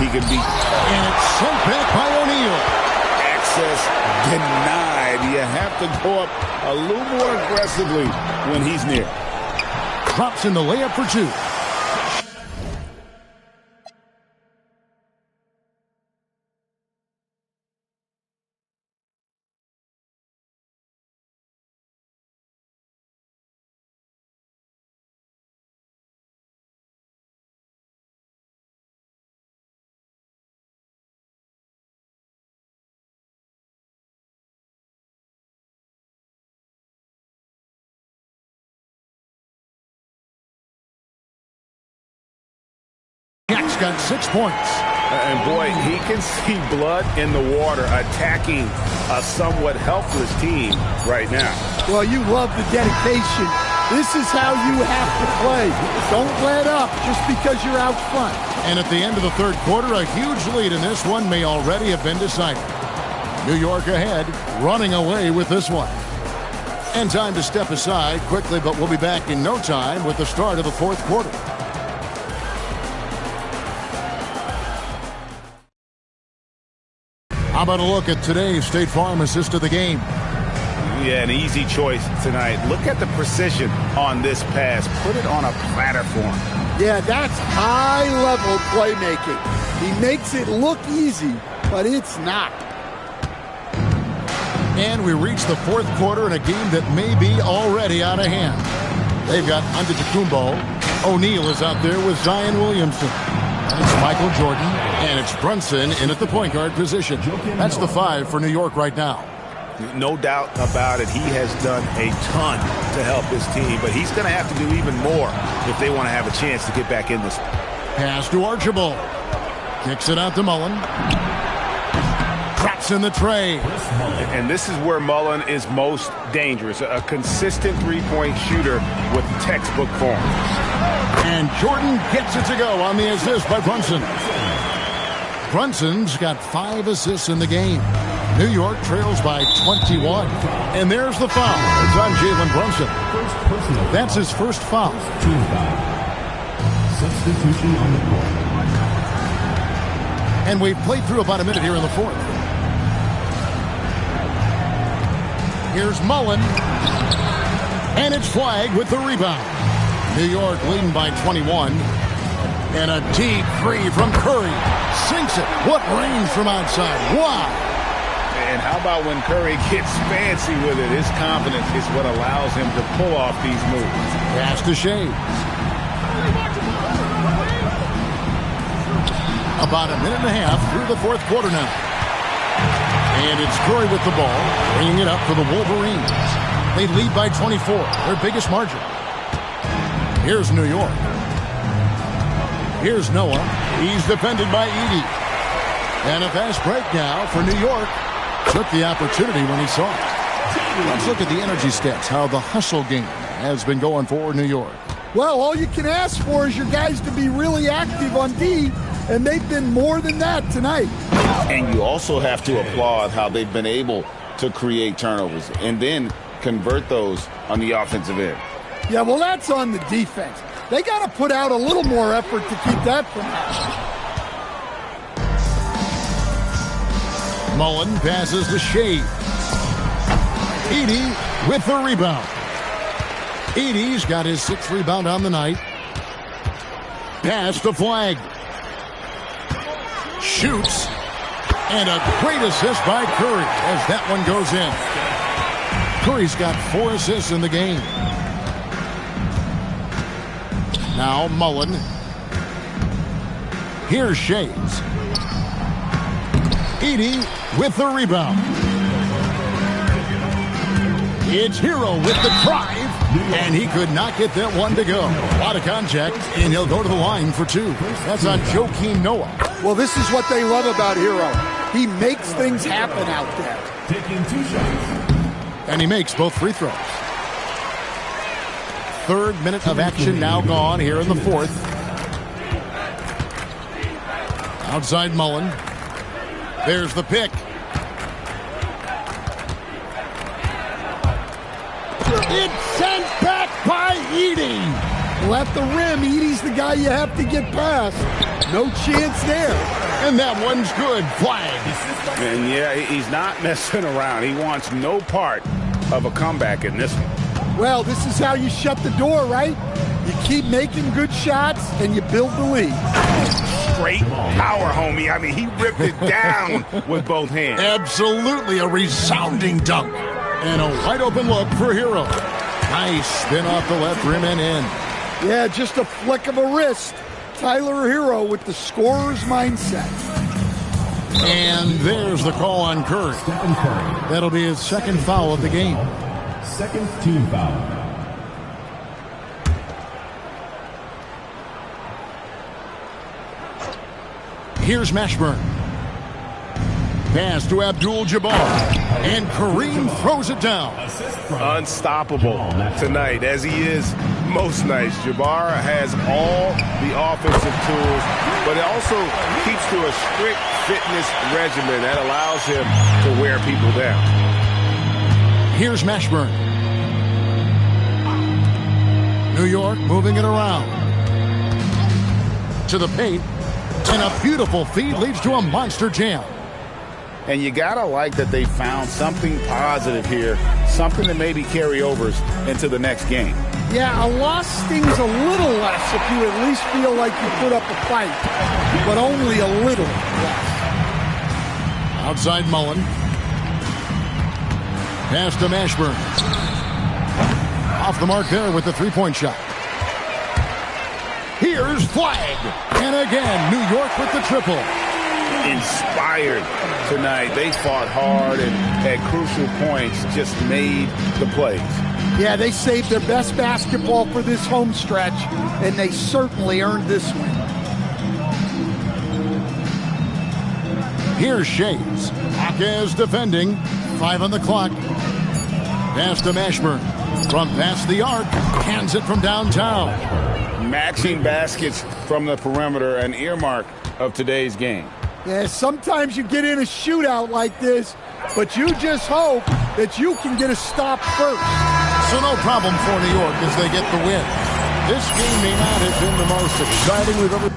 he can beat. And it's sent back by O'Neal. Access denied. You have to go up a little more aggressively when he's near. Drops in the layup for 2. Curry's got 6 points. And boy, he can see blood in the water attacking a somewhat helpless team right now. Well, you love the dedication. This is how you have to play. Don't let up just because you're out front. And at the end of the third quarter, a huge lead in this one may already have been decided. New York ahead, running away with this one. And time to step aside quickly, but we'll be back in no time with the start of the fourth quarter. How about a look at today's State Farm assist of the game? Yeah, an easy choice tonight. Look at the precision on this pass. Put it on a platform. Yeah, that's high-level playmaking. He makes it look easy, but it's not. And we reach the fourth quarter in a game that may be already out of hand. They've got Antetokounmpo. O'Neal is out there with Zion Williamson. It's Michael Jordan, and it's Brunson in at the point guard position. That's the 5 for New York right now. No doubt about it. He has done a ton to help his team, but he's going to have to do even more if they want to have a chance to get back in this. Pass to Archibald. Kicks it out to Mullen. Drops in the tray. And this is where Mullen is most dangerous. A consistent three-point shooter with textbook form. And Jordan gets it to go on the assist by Brunson. Brunson's got 5 assists in the game. New York trails by 21. And there's the foul. It's on Jalen Brunson. That's his first foul. Team foul. Substitution on the court. And we've played through about a minute here in the fourth. Here's Mullen. And it's flagged with the rebound. New York leading by 21. And a deep three from Curry. Sinks it. What range from outside. Wow. And how about when Curry gets fancy with it? His confidence is what allows him to pull off these moves. Pass to Shea. About a minute and a half through the fourth quarter now. And it's Curry with the ball, bringing it up for the Wolverines. They lead by 24, their biggest margin. Here's New York. Here's Noah. He's defended by Edey. And a fast break now for New York. Took the opportunity when he saw it. Let's look at the energy stats, how the hustle game has been going for New York. Well, all you can ask for is your guys to be really active on D, and they've been more than that tonight. And you also have to applaud how they've been able to create turnovers and then convert those on the offensive end. Yeah, well, that's on the defense. They got to put out a little more effort to keep that from happening. Mullen passes to Shea. Edey with the rebound. Edey's got his 6th rebound on the night. Pass to Flag. Shoots. And a great assist by Curry as that one goes in. Curry's got 4 assists in the game. Now Mullen. Here's Shea. Edey with the rebound. It's Hero with the drive, and he could not get that one to go. A lot of contact, and he'll go to the line for 2. That's on Joakim Noah. Well, this is what they love about Hero. He makes things happen out there. Taking 2 shots. And he makes both free throws. 3rd minute of action now gone here in the fourth. Outside Mullen. There's the pick. It's sent back by Edey. Well, at the rim, Edey's the guy you have to get past. No chance there. And that one's good. Flag. And yeah, he's not messing around. He wants no part of a comeback in this one. Well, this is how you shut the door, right? You keep making good shots, and you build the lead. Straight power, homie. I mean, he ripped it down with both hands. Absolutely a resounding dunk. And a wide open look for Hero. Nice spin off the left rim and in. Yeah, just a flick of a wrist. Tyler Hero with the scorer's mindset. And there's the call on Curry. That'll be his 2nd foul of the game. 2nd team foul. Here's Mashburn. Pass to Abdul-Jabbar. And Kareem throws it down. Unstoppable tonight, as he is most nights. Jabbar has all the offensive tools, but it also keeps to a strict fitness regimen that allows him to wear people down. Here's Mashburn. New York moving it around. To the paint. And a beautiful feed leads to a monster jam. And you got to like that they found something positive here, something that maybe carry overs into the next game. Yeah, a loss stings a little less if you at least feel like you put up a fight, but only a little less. Outside Mullen. Pass to Mashburn. Off the mark there with the three-point shot. Here's Flag. And again, New York with the triple. Inspired tonight. They fought hard and at crucial points just made the plays. Yeah, they saved their best basketball for this home stretch, and they certainly earned this win. Here's Shays. Hawkes defending. 5 on the clock. Pass to Mashburn. From past the arc. Hands it from downtown. Matching baskets from the perimeter, an earmark of today's game. Yeah, sometimes you get in a shootout like this, but you just hope that you can get a stop first. So no problem for New York as they get the win. This game may not have been the most exciting we've ever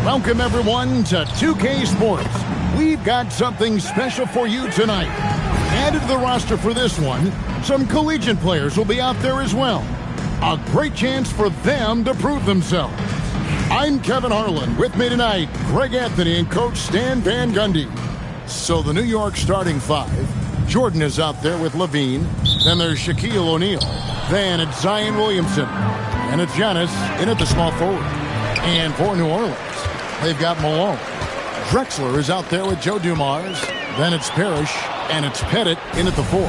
Welcome, everyone, to 2K Sports. We've got something special for you tonight. Added to the roster for this one, some collegiate players will be out there as well. A great chance for them to prove themselves. I'm Kevin Harlan. With me tonight, Greg Anthony and Coach Stan Van Gundy. So the New York starting five. Jordan is out there with Levine. Then there's Shaquille O'Neal. Then it's Zion Williamson. And it's Giannis in at the small forward. And for New Orleans, they've got Malone. Drexler is out there with Joe Dumars. Then it's Parrish. And it's Pettit in at the four.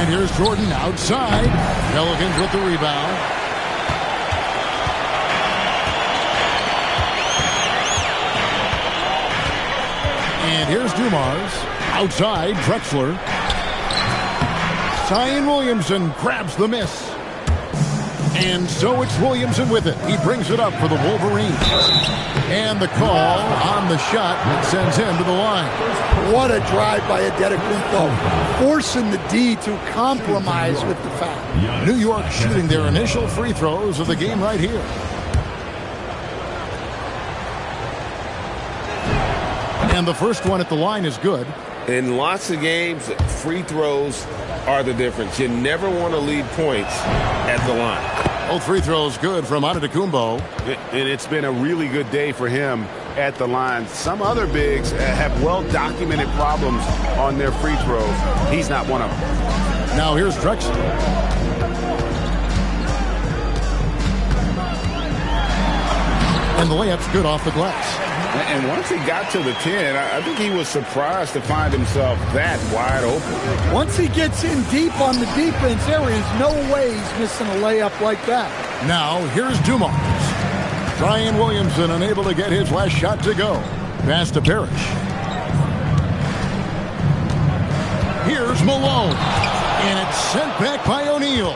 And here's Jordan outside. Pelicans with the rebound. And here's Dumars. Outside, Drexler. Zion Williamson grabs the miss. And so it's Williamson with it. He brings it up for the Wolverines. And the call on the shot that sends him to the line. What a drive by Adetokounmpo, forcing the D to compromise with the foul. New York shooting their initial free throws of the game right here. And the first one at the line is good. In lots of games, free throws are the difference. You never want to lead points at the line. Both free throws good from Adetokounmpo. And it's been a really good day for him at the line. Some other bigs have well-documented problems on their free throws. He's not one of them. Now here's Drexler. And the layup's good off the glass. And once he got to the 10, I think he was surprised to find himself that wide open. Once he gets in deep on the defense, there is no way he's missing a layup like that. Now, here's Dumars. Zion Williamson unable to get his last shot to go. Pass to Parrish. Here's Malone. And it's sent back by O'Neal.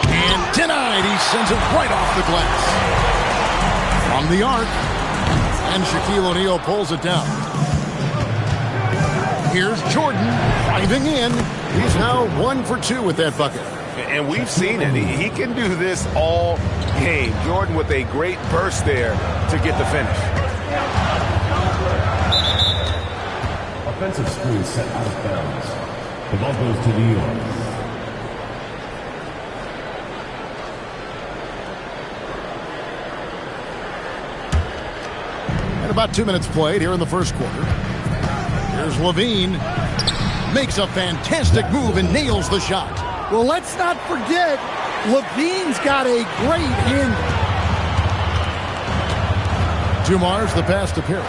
And denied. He sends it right off the glass. From the arc, and Shaquille O'Neal pulls it down. Here's Jordan driving in. He's now 1 for 2 with that bucket. And we've seen it. He can do this all game. Jordan with a great burst there to get the finish. Offensive screen set out of bounds. The ball goes to New York. About 2 minutes played here in the first quarter. Here's Levine. Makes a fantastic move and nails the shot. Well, let's not forget, Levine's got a great handle. Dumars the pass to Parrish.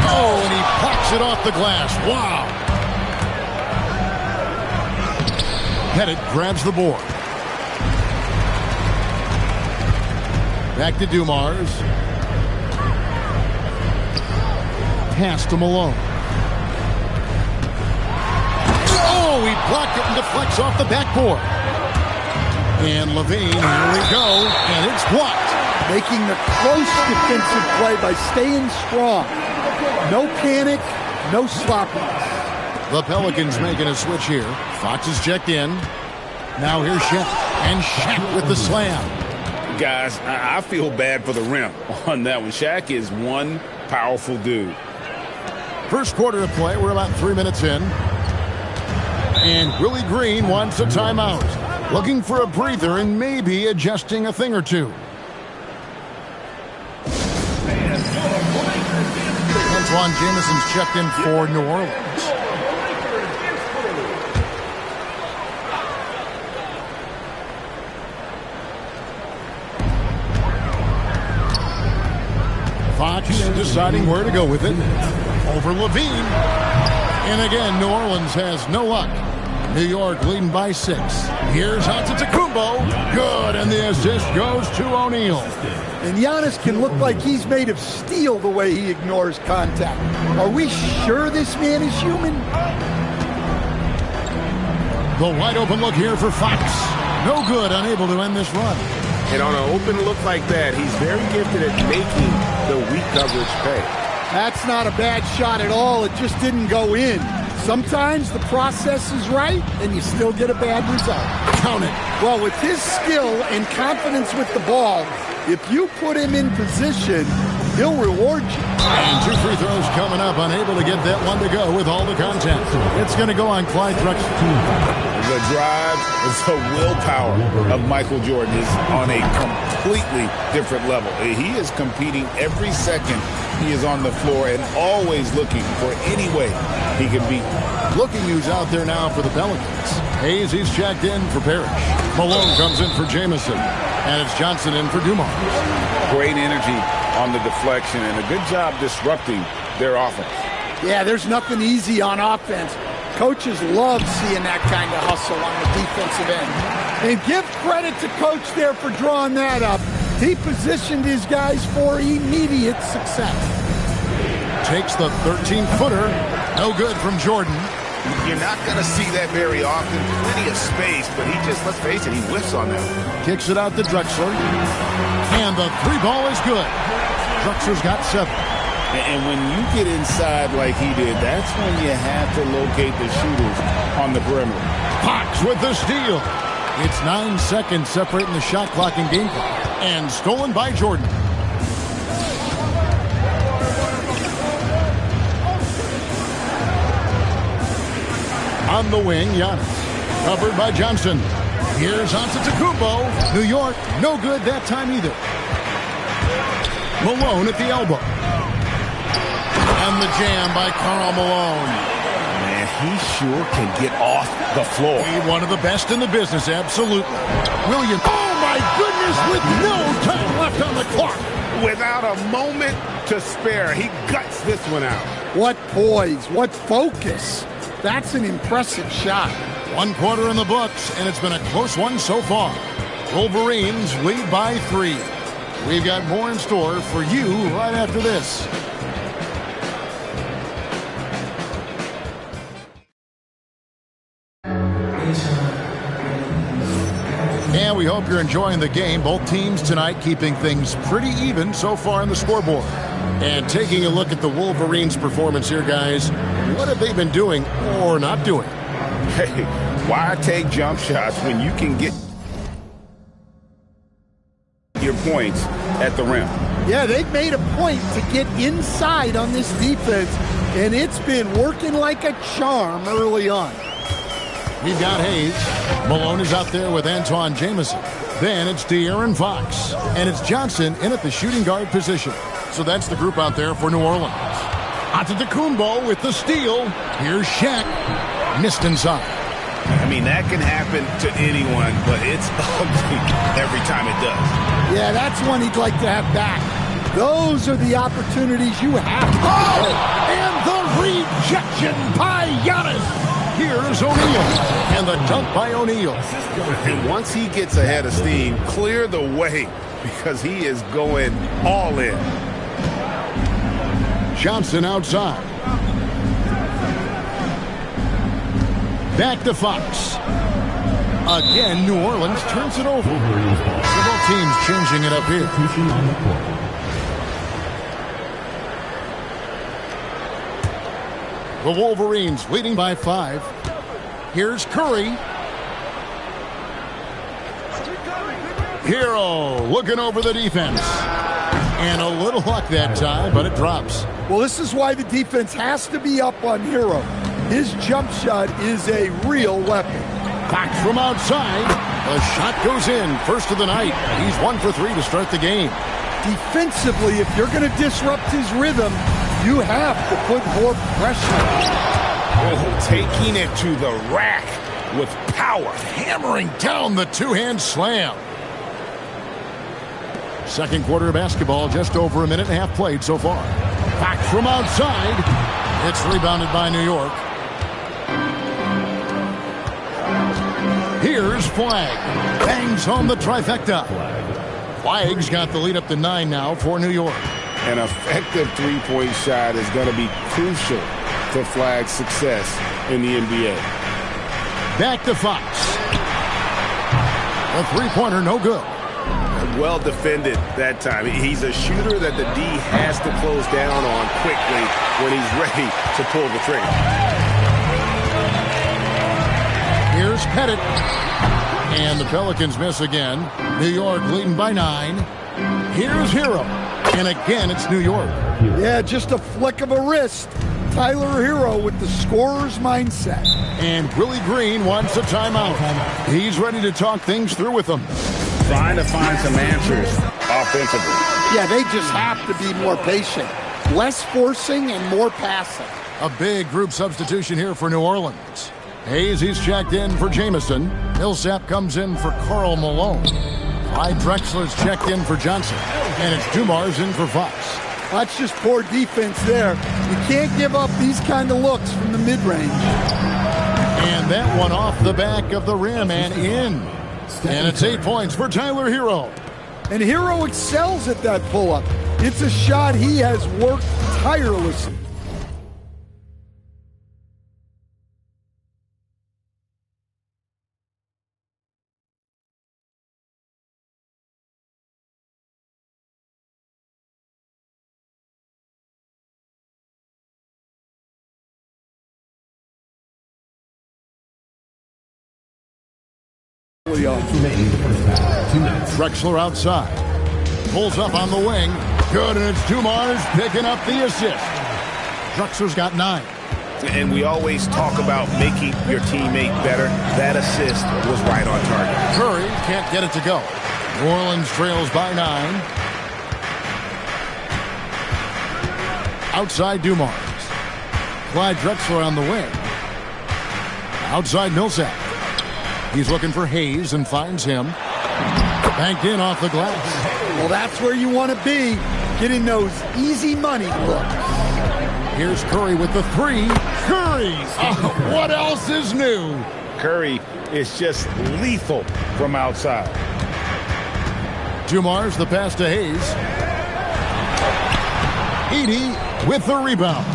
Oh, and he pops it off the glass. Wow. Pettit grabs the board. Back to Dumars. Pass to Malone. Oh, he blocked it and deflects off the backboard. And Levine, here we go, and it's blocked. Making the close defensive play by staying strong. No panic, no sloppiness. The Pelicans making a switch here. Fox is checked in. Now here's Shaq. And Shaq with the slam. Guys, I feel bad for the rim on that one. Shaq is one powerful dude. First quarter of play, we're about 3 minutes in. And Willie Green wants a timeout. Looking for a breather and maybe adjusting a thing or two. Antoine Jameson's checked in for New Orleans. Fox deciding where to go with it. Over Levine. And again, New Orleans has no luck. New York leading by 6. Here's Antetokounmpo. Good, and the assist goes to O'Neal. And Giannis can look like he's made of steel the way he ignores contact. Are we sure this man is human? The wide open look here for Fox. No good, unable to end this run. And on an open look like that, he's very gifted at making the weak coverage pay. That's not a bad shot at all. It just didn't go in. Sometimes the process is right, and you still get a bad result. Count it. Well, with his skill and confidence with the ball, if you put him in position, he'll reward you. And 2 free throws coming up, unable to get that one to go with all the contact. It's going to go on Clyde Drexler. The drive, the willpower of Michael Jordan is on a completely different level. He is competing every second he is on the floor and always looking for any way he can beat. Looking who's out there now for the Pelicans. Hayes, he's checked in for Parrish. Malone comes in for Jamison. And it's Johnson in for Dumont. Great energy on the deflection and a good job disrupting their offense. Yeah, there's nothing easy on offense. Coaches love seeing that kind of hustle on the defensive end. And give credit to Coach there for drawing that up. He positioned his guys for immediate success. Takes the 13-footer. No good from Jordan. You're not going to see that very often. Plenty of space, but he just, let's face it, he whiffs on that. Kicks it out to Drexler. And the 3-ball is good. Drexler's got 7. And when you get inside like he did, that's when you have to locate the shooters on the perimeter. Fox with the steal. It's 9 seconds separating the shot clock and game clock. And stolen by Jordan. On the wing, Giannis. Covered by Johnson. Here's Antetokounmpo. New York, no good that time either. Malone at the elbow. And the jam by Karl Malone. Man, he sure can get off the floor. One of the best in the business, absolutely. Williams. Oh, my goodness, with no time left on the clock. Without a moment to spare, he guts this one out. What poise, what focus. That's an impressive shot. 1 quarter in the books, and it's been a close one so far. Wolverines lead by 3. We've got more in store for you right after this. And we hope you're enjoying the game. Both teams tonight keeping things pretty even so far on the scoreboard. And taking a look at the Wolverines' performance here, guys, what have they been doing or not doing? Hey, why take jump shots when you can get your points at the rim? Yeah, they've made a point to get inside on this defense, and it's been working like a charm early on. We've got Hayes. Malone is out there with Antoine Jamison. Then it's De'Aaron Fox. And it's Johnson in at the shooting guard position. So that's the group out there for New Orleans. Antetokounmpo with the steal. Here's Shaq. Missed inside. I mean, that can happen to anyone, but it's ugly every time it does. Yeah, that's one he'd like to have back. Those are the opportunities you have to take. And the rejection by Giannis. Here's O'Neal. And the dunk by O'Neal. And once he gets ahead of steam, clear the way because he is going all in. Johnson outside. Back to Fox. Again, New Orleans turns it over. Several teams changing it up here. The Wolverines leading by 5. Here's Curry. Hero looking over the defense. And a little luck that time, but it drops. Well, this is why the defense has to be up on Hero. His jump shot is a real weapon. Fox from outside. The shot goes in. First of the night. He's 1 for 3 to start the game. Defensively, if you're going to disrupt his rhythm, you have to put more pressure. Oh, taking it to the rack with power. Hammering down the two-hand slam. Second quarter of basketball, just over a minute and a half played so far. Fox from outside. It's rebounded by New York. Here's Flagg. Bangs home the trifecta. Flagg's got the lead up to 9 now for New York. An effective three-point shot is going to be crucial to Flagg's success in the NBA. Back to Fox. A three-pointer, no good. Well defended that time. He's a shooter that the D has to close down on quickly when he's ready to pull the trigger. Here's Pettit. And the Pelicans miss again. New York leading by 9. Here's Hero. And again, it's New York. Yeah, just a flick of a wrist. Tyler Hero with the scorer's mindset. And Willie Green wants a timeout. He's ready to talk things through with them. Trying to find some answers offensively. Yeah, they just have to be more patient. Less forcing and more passing. A big group substitution here for New Orleans. Hayes, he's checked in for Jamison. Millsap comes in for Karl Malone. Clyde Drexler's checked in for Johnson. And it's Dumars in for Fox. That's just poor defense there. You can't give up these kind of looks from the mid-range. And that one off the back of the rim and in. And it's 8 points for Tyler Hero. And Hero excels at that pull-up. It's a shot he has worked tirelessly. Drexler outside. Pulls up on the wing. Good, and it's Dumars picking up the assist. Drexler's got 9. And we always talk about making your teammate better. That assist was right on target. Curry can't get it to go. New Orleans trails by 9. Outside Dumars. Clyde Drexler on the wing. Outside Millsap. He's looking for Hayes and finds him. Banked in off the glass. Well, that's where you want to be, getting those easy money looks. Here's Curry with the 3. Curry! What else is new? Curry is just lethal from outside. Dumars, the pass to Hayes. Edey with the rebound.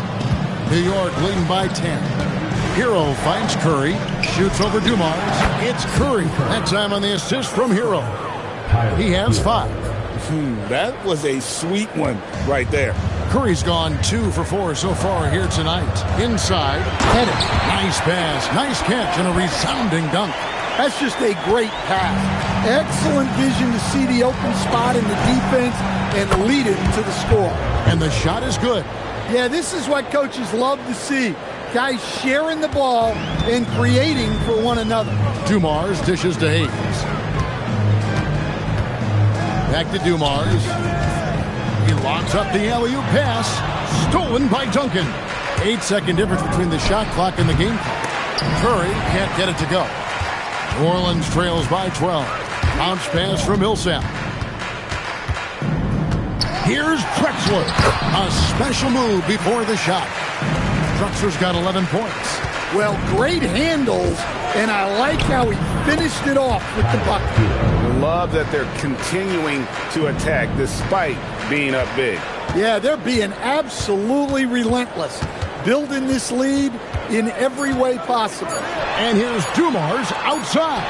New York leading by 10. Hero finds Curry, shoots over Dumars. It's Curry. That time on the assist from Hero. He has 5. That was a sweet one right there. Curry's gone 2 for 4 so far here tonight. Inside, Pettit. Nice pass, nice catch, and a resounding dunk. That's just a great pass. Excellent vision to see the open spot in the defense and lead it to the score. And the shot is good. Yeah, this is what coaches love to see. Guys sharing the ball and creating for one another. Dumars dishes to Hayes. Back to Dumars. He locks up the alley-oop pass. Stolen by Duncan. 8-second difference between the shot clock and the game clock. Curry can't get it to go. New Orleans trails by 12. Bounce pass from Millsap. Here's Drexler. A special move before the shot. Drexler's got 11 points. Well, great handles, and I like how he finished it off with the bucket. Love that they're continuing to attack despite being up big. Yeah, they're being absolutely relentless, building this lead in every way possible. And here's Dumars outside.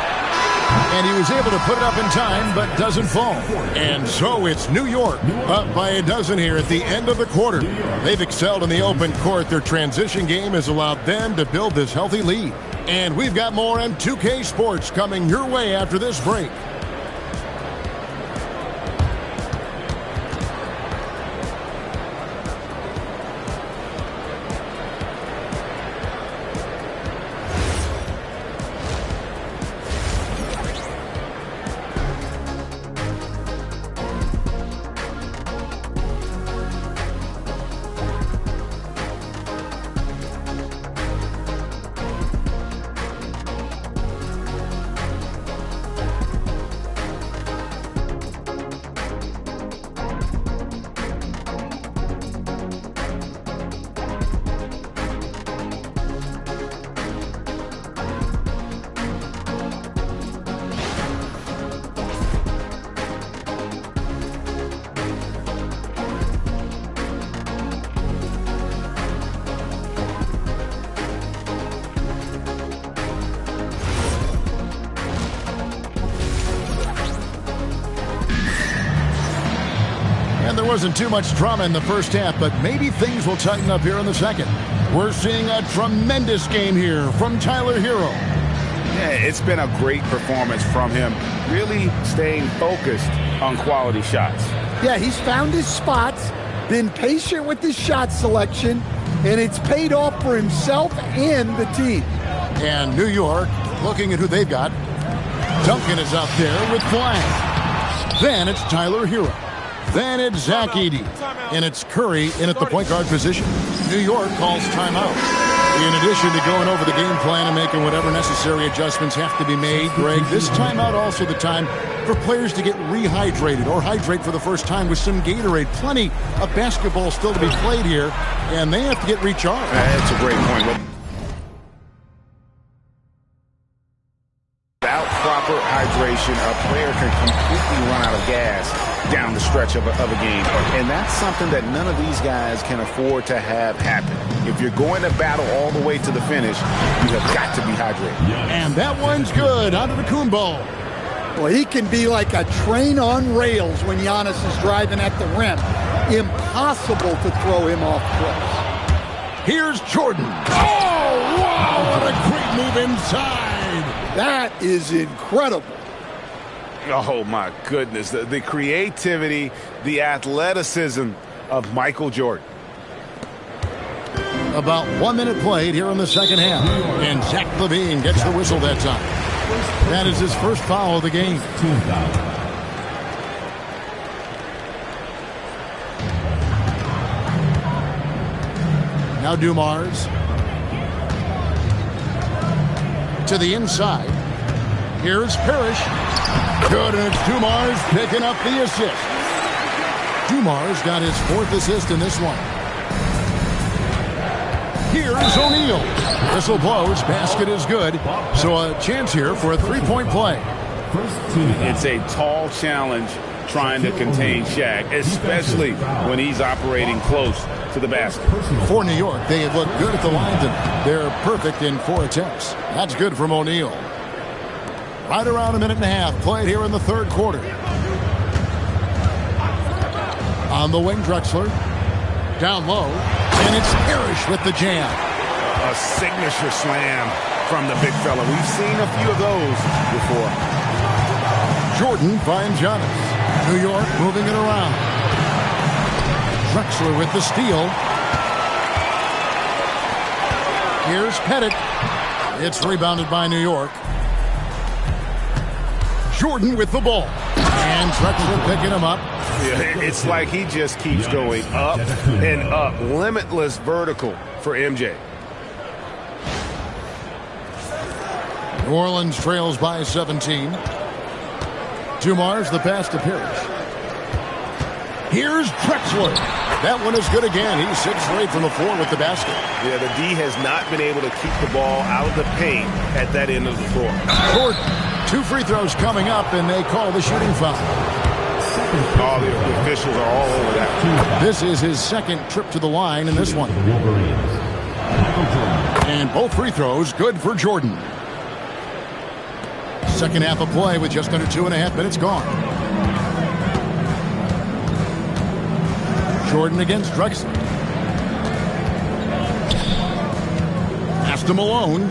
And he was able to put it up in time, but doesn't fall. And so it's New York up by a dozen here at the end of the quarter. They've excelled in the open court. Their transition game has allowed them to build this healthy lead. And we've got more on 2K Sports coming your way after this break. There wasn't too much drama in the first half, but maybe things will tighten up here in the second. We're seeing a tremendous game here from Tyler Hero. Yeah, it's been a great performance from him, really staying focused on quality shots. Yeah, he's found his spots, been patient with his shot selection, and it's paid off for himself and the team. And New York, looking at who they've got. Duncan is out there with Blank. Then it's Tyler Hero. Then it's Zach Edey. And it's Curry in at the point guard position. New York calls timeout. In addition to going over the game plan and making whatever necessary adjustments have to be made, Greg, this timeout also the time for players to get rehydrated or hydrate for the first time with some Gatorade. Plenty of basketball still to be played here, and they have to get recharged. That's a great point. Without proper hydration, a player can completely run out of gas down the stretch of a game. And that's something that none of these guys can afford to have happen. If you're going to battle all the way to the finish, you have got to be hydrated. And that one's good. Onto the Kumbo. Well, he can be like a train on rails when Giannis is driving at the rim. Impossible to throw him off course. Here's Jordan. Oh, wow, what a great move inside. That is incredible. Oh, my goodness. The creativity, the athleticism of Michael Jordan. About 1 minute played here in the second half. And Zach LaVine gets the whistle that time. That is his first foul of the game. Now Dumars. To the inside. Here's Parrish. Good, and it's Dumars picking up the assist. Dumars got his fourth assist in this one. Here's O'Neal. Whistle blows. Basket is good. So a chance here for a three-point play. It's a tall challenge trying to contain Shaq, especially when he's operating close to the basket. For New York, they have looked good at the line tonight. They're perfect in 4 attempts. That's good from O'Neal. Right around a minute and a half played here in the third quarter. On the wing, Drexler. Down low. And it's Parrish with the jam. A signature slam from the big fella. We've seen a few of those before. Jordan finds Giannis. New York moving it around. Drexler with the steal. Here's Pettit. It's rebounded by New York. Jordan with the ball. And Drexler picking him up. Yeah, it's like he just keeps going up and up. Limitless vertical for MJ. New Orleans trails by 17. Dumars, the pass to Parrish. Here's Drexler. That one is good again. He's 6 straight from the floor with the basket. Yeah, the D has not been able to keep the ball out of the paint at that end of the floor. Jordan, 2 free throws coming up, and they call the shooting foul. All the officials are all over that. This is his second trip to the line in this one. And both free throws good for Jordan. Second half of play with just under 2.5 minutes gone. Jordan against Drexler. Pass to Malone.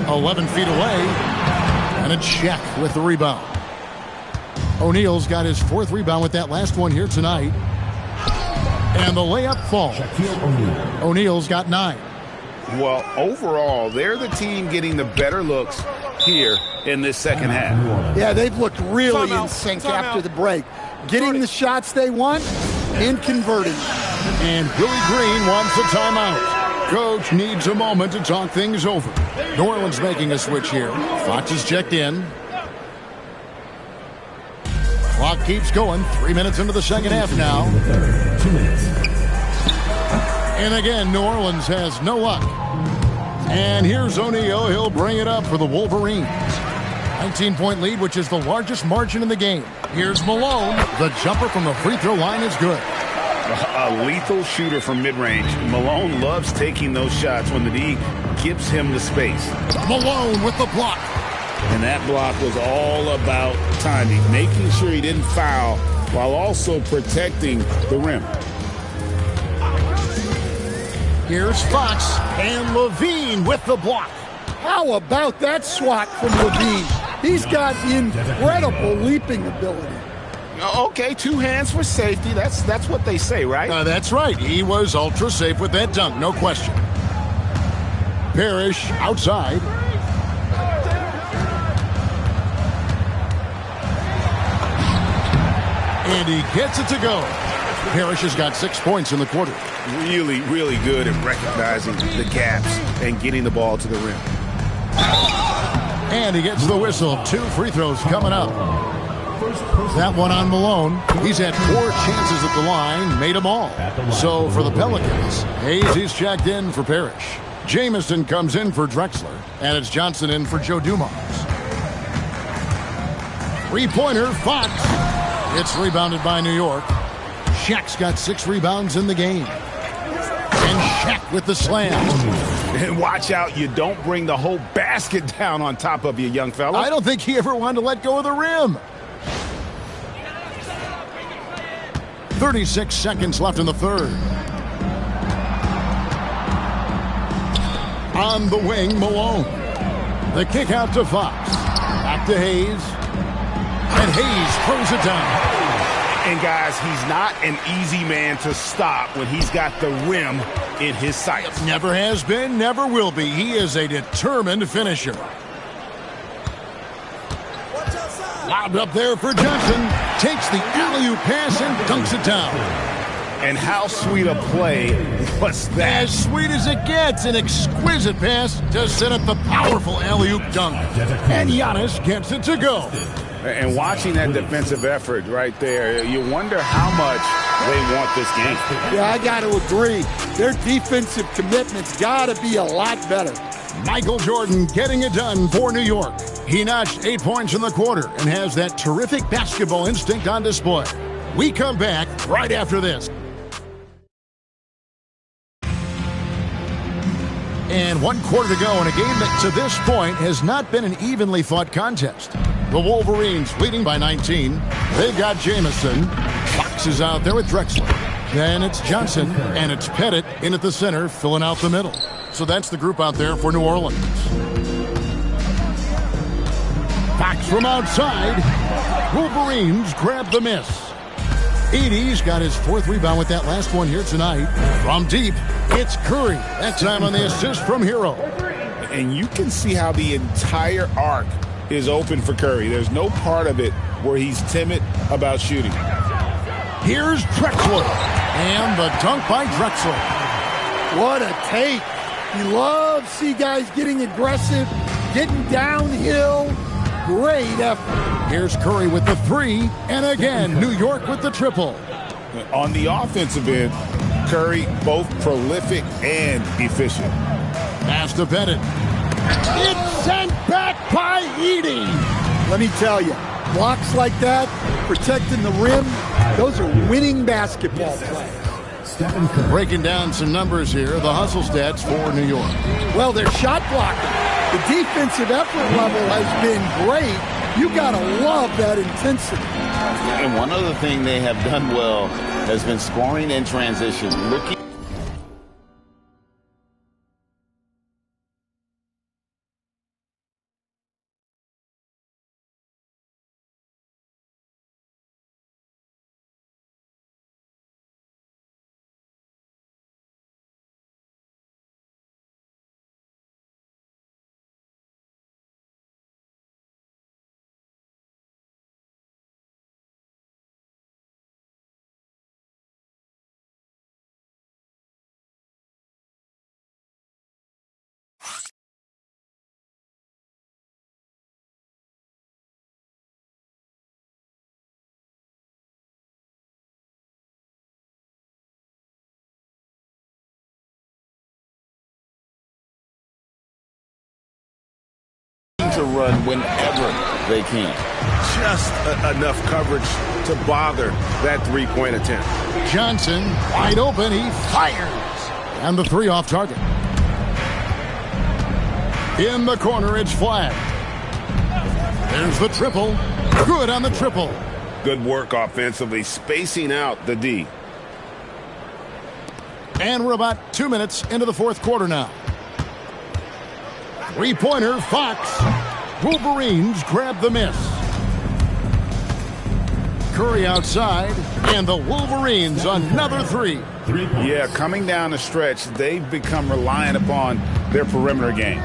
11 feet away. And it's Shaq with the rebound. O'Neal's got his 4th rebound with that last one here tonight. And the layup falls. O'Neal's got 9. Well, overall, they're the team getting the better looks here in this second half. Yeah, they've looked really in sync after the break. Getting the shots they want and converting. And Billy Green wants a timeout. Coach needs a moment to talk things over. New Orleans making a switch here. Fox is checked in. Clock keeps going. 3 minutes into the second half now. 2 minutes. And again, New Orleans has no luck. And here's O'Neal. He'll bring it up for the Wolverines. 19-point lead, which is the largest margin in the game. Here's Malone. The jumper from the free throw line is good. A lethal shooter from mid-range. Malone loves taking those shots when the D gives him the space. Malone with the block. And that block was all about timing, making sure he didn't foul while also protecting the rim. Here's Fox and LaVine with the block. How about that swat from Levine? He's got incredible leaping ability. Okay, 2 hands for safety. That's what they say, right? That's right. He was ultra safe with that dunk, no question. Parrish outside. And he gets it to go. Parrish has got 6 points in the quarter. Really, really good at recognizing the gaps and getting the ball to the rim. And he gets the whistle. 2 free throws coming up. That one on Malone. He's had 4 chances at the line, made them all. So for the Pelicans, Hayes, he's checked in for Parrish. Jamison comes in for Drexler, and it's Johnson in for Joe Dumars. 3-pointer, Fox. It's rebounded by New York. Shaq's got 6 rebounds in the game. And Shaq with the slam. And watch out, you don't bring the whole basket down on top of you, young fella. I don't think he ever wanted to let go of the rim. 36 seconds left in the third. On the wing, Malone. The kick out to Fox. Back to Hayes. And Hayes throws it down. And guys, he's not an easy man to stop when he's got the rim in his sights. Never has been, never will be. He is a determined finisher. Lobbed up there for Johnson. Takes the alley-oop pass and dunks it down. And how sweet a play was that? As sweet as it gets. An exquisite pass to set up the powerful alley-oop dunk. And Giannis gets it to go. And watching that defensive effort right there, you wonder how much they want this game. Yeah, I got to agree. Their defensive commitment's got to be a lot better. Michael Jordan getting it done for New York. He notched 8 points in the quarter and has that terrific basketball instinct on display. We come back right after this. And 1 quarter to go in a game that to this point has not been an evenly fought contest. The Wolverines leading by 19. They've got Jamison. Fox is out there with Drexler. Then it's Johnson, and it's Pettit in at the center, filling out the middle. So that's the group out there for New Orleans. Fox from outside. Wolverines grab the miss. Edey's got his 4th rebound with that last one here tonight. From deep, it's Curry. That time on the assist from Hero. And you can see how the entire arc is open for Curry. There's no part of it where he's timid about shooting. Here's Drexler. And the dunk by Drexler. What a take. You love to see guys getting aggressive, getting downhill. Great effort. Here's Curry with the 3. And again, New York with the triple. On the offensive end, Curry both prolific and efficient. Pass to Pettit. It's sent back by Edey. Let me tell you, blocks like that, protecting the rim, those are winning basketball plays. Breaking down some numbers here, the hustle stats for New York. Well, their shot blocking. The defensive effort level has been great. You got to love that intensity. And one other thing they have done well has been scoring in transition. Looking to run whenever they can. Just enough coverage to bother that 3-point attempt. Johnson, wide open, he fires. And the 3 off target. In the corner, it's flagged. There's the triple. Good on the triple. Good work offensively, spacing out the D. And we're about 2 minutes into the 4th quarter now. Three-pointer, Fox. Wolverines grab the miss. Curry outside, and the Wolverines another three. Yeah, coming down the stretch, they've become reliant upon their perimeter game.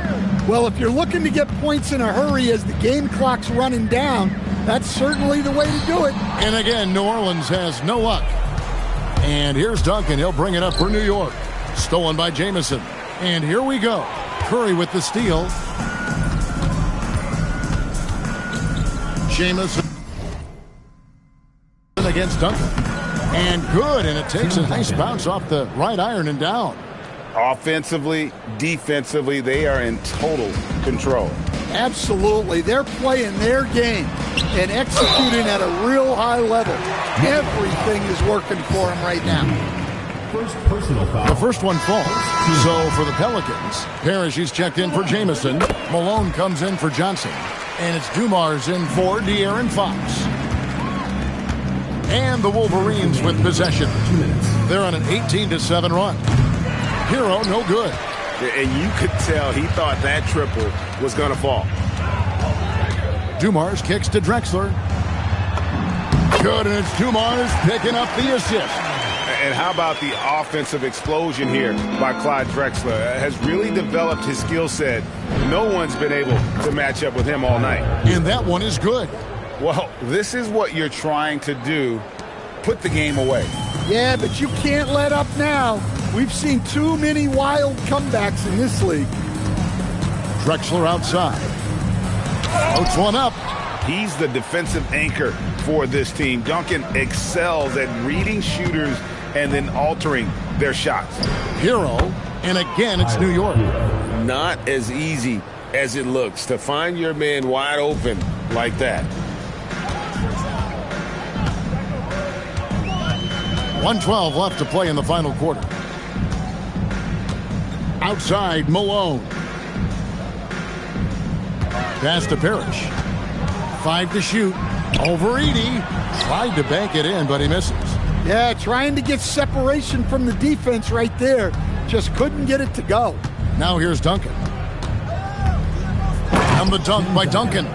Well, if you're looking to get points in a hurry as the game clock's running down, that's certainly the way to do it. And again, New Orleans has no luck. And here's Duncan. He'll bring it up for New York. Stolen by Jamison. And here we go. Curry with the steal. Jamison against Duncan. And good, and it takes a nice bounce off the right iron and down. Offensively, defensively, they are in total control. Absolutely. They're playing their game and executing at a real high level. Everything is working for them right now. First personal foul. The first one falls. So for the Pelicans, Parrish is checked in for Jamison. Malone comes in for Johnson. And it's Dumars in for De'Aaron Fox. And the Wolverines with possession. They're on an 18-7 run. Hero, no good. And you could tell he thought that triple was going to fall. Dumars kicks to Drexler. Good, and it's Dumars picking up the assist. And how about the offensive explosion here by Clyde Drexler? Has really developed his skill set. No one's been able to match up with him all night. And that one is good. Well, this is what you're trying to do. Put the game away. Yeah, but you can't let up now. We've seen too many wild comebacks in this league. Drexler outside. Floats one up. He's the defensive anchor for this team. Duncan excels at reading shooters and then altering their shots. Hero, and again it's New York. Not as easy as it looks to find your man wide open like that. 1:12 left to play in the final quarter. Outside, Malone. Pass to Parrish. 5 to shoot. Over Edey. Tried to bank it in, but he misses. Yeah, trying to get separation from the defense right there. Just couldn't get it to go. Now here's Duncan. And the dunk by Duncan.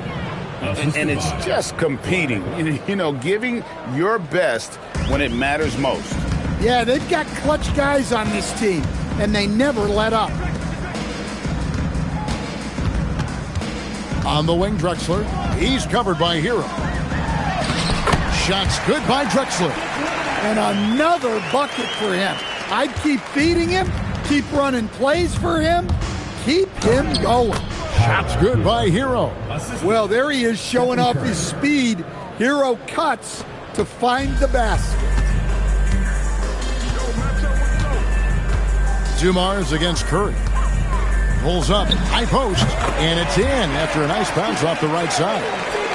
And it's just competing. You know, giving your best when it matters most. Yeah, they've got clutch guys on this team, and they never let up. On the wing, Drexler. He's covered by Hero. Shots good by Drexler. And another bucket for him. I'd keep feeding him, keep running plays for him, keep him going. Shots good by Hero. Well, there he is showing off his speed. Hero cuts to find the basket. Dumars against Curry. Pulls up, high post, and it's in after a nice bounce off the right side.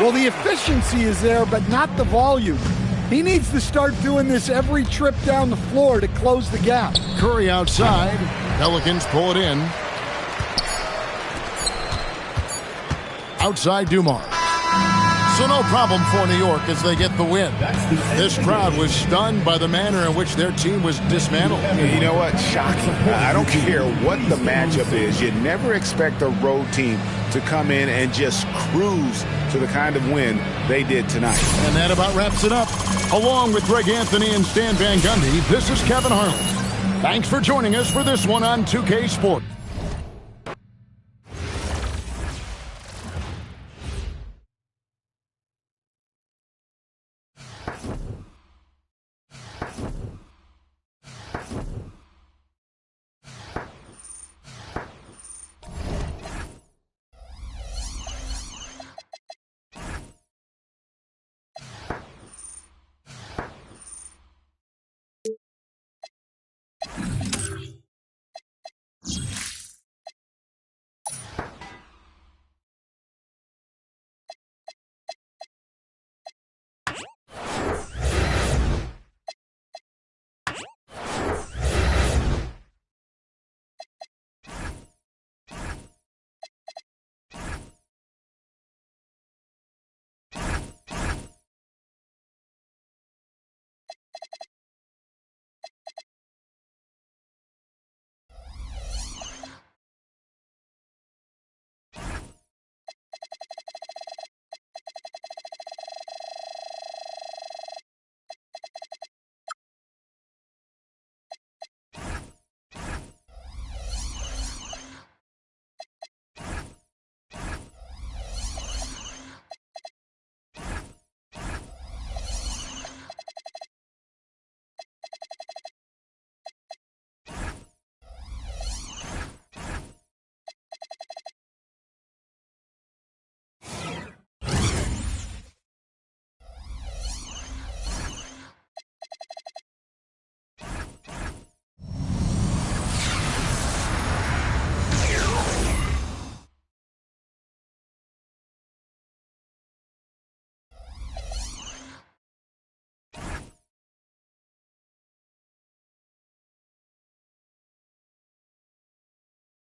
Well, the efficiency is there, but not the volume. He needs to start doing this every trip down the floor to close the gap. Curry outside. Pelicans pull it in. Outside Dumars. So no problem for New York as they get the win. This crowd was stunned by the manner in which their team was dismantled. You know what? Shocking. I don't care what the matchup is. You never expect a road team to come in and just cruise to the kind of win they did tonight. And that about wraps it up. Along with Greg Anthony and Stan Van Gundy, this is Kevin Harlan. Thanks for joining us for this one on 2K Sports.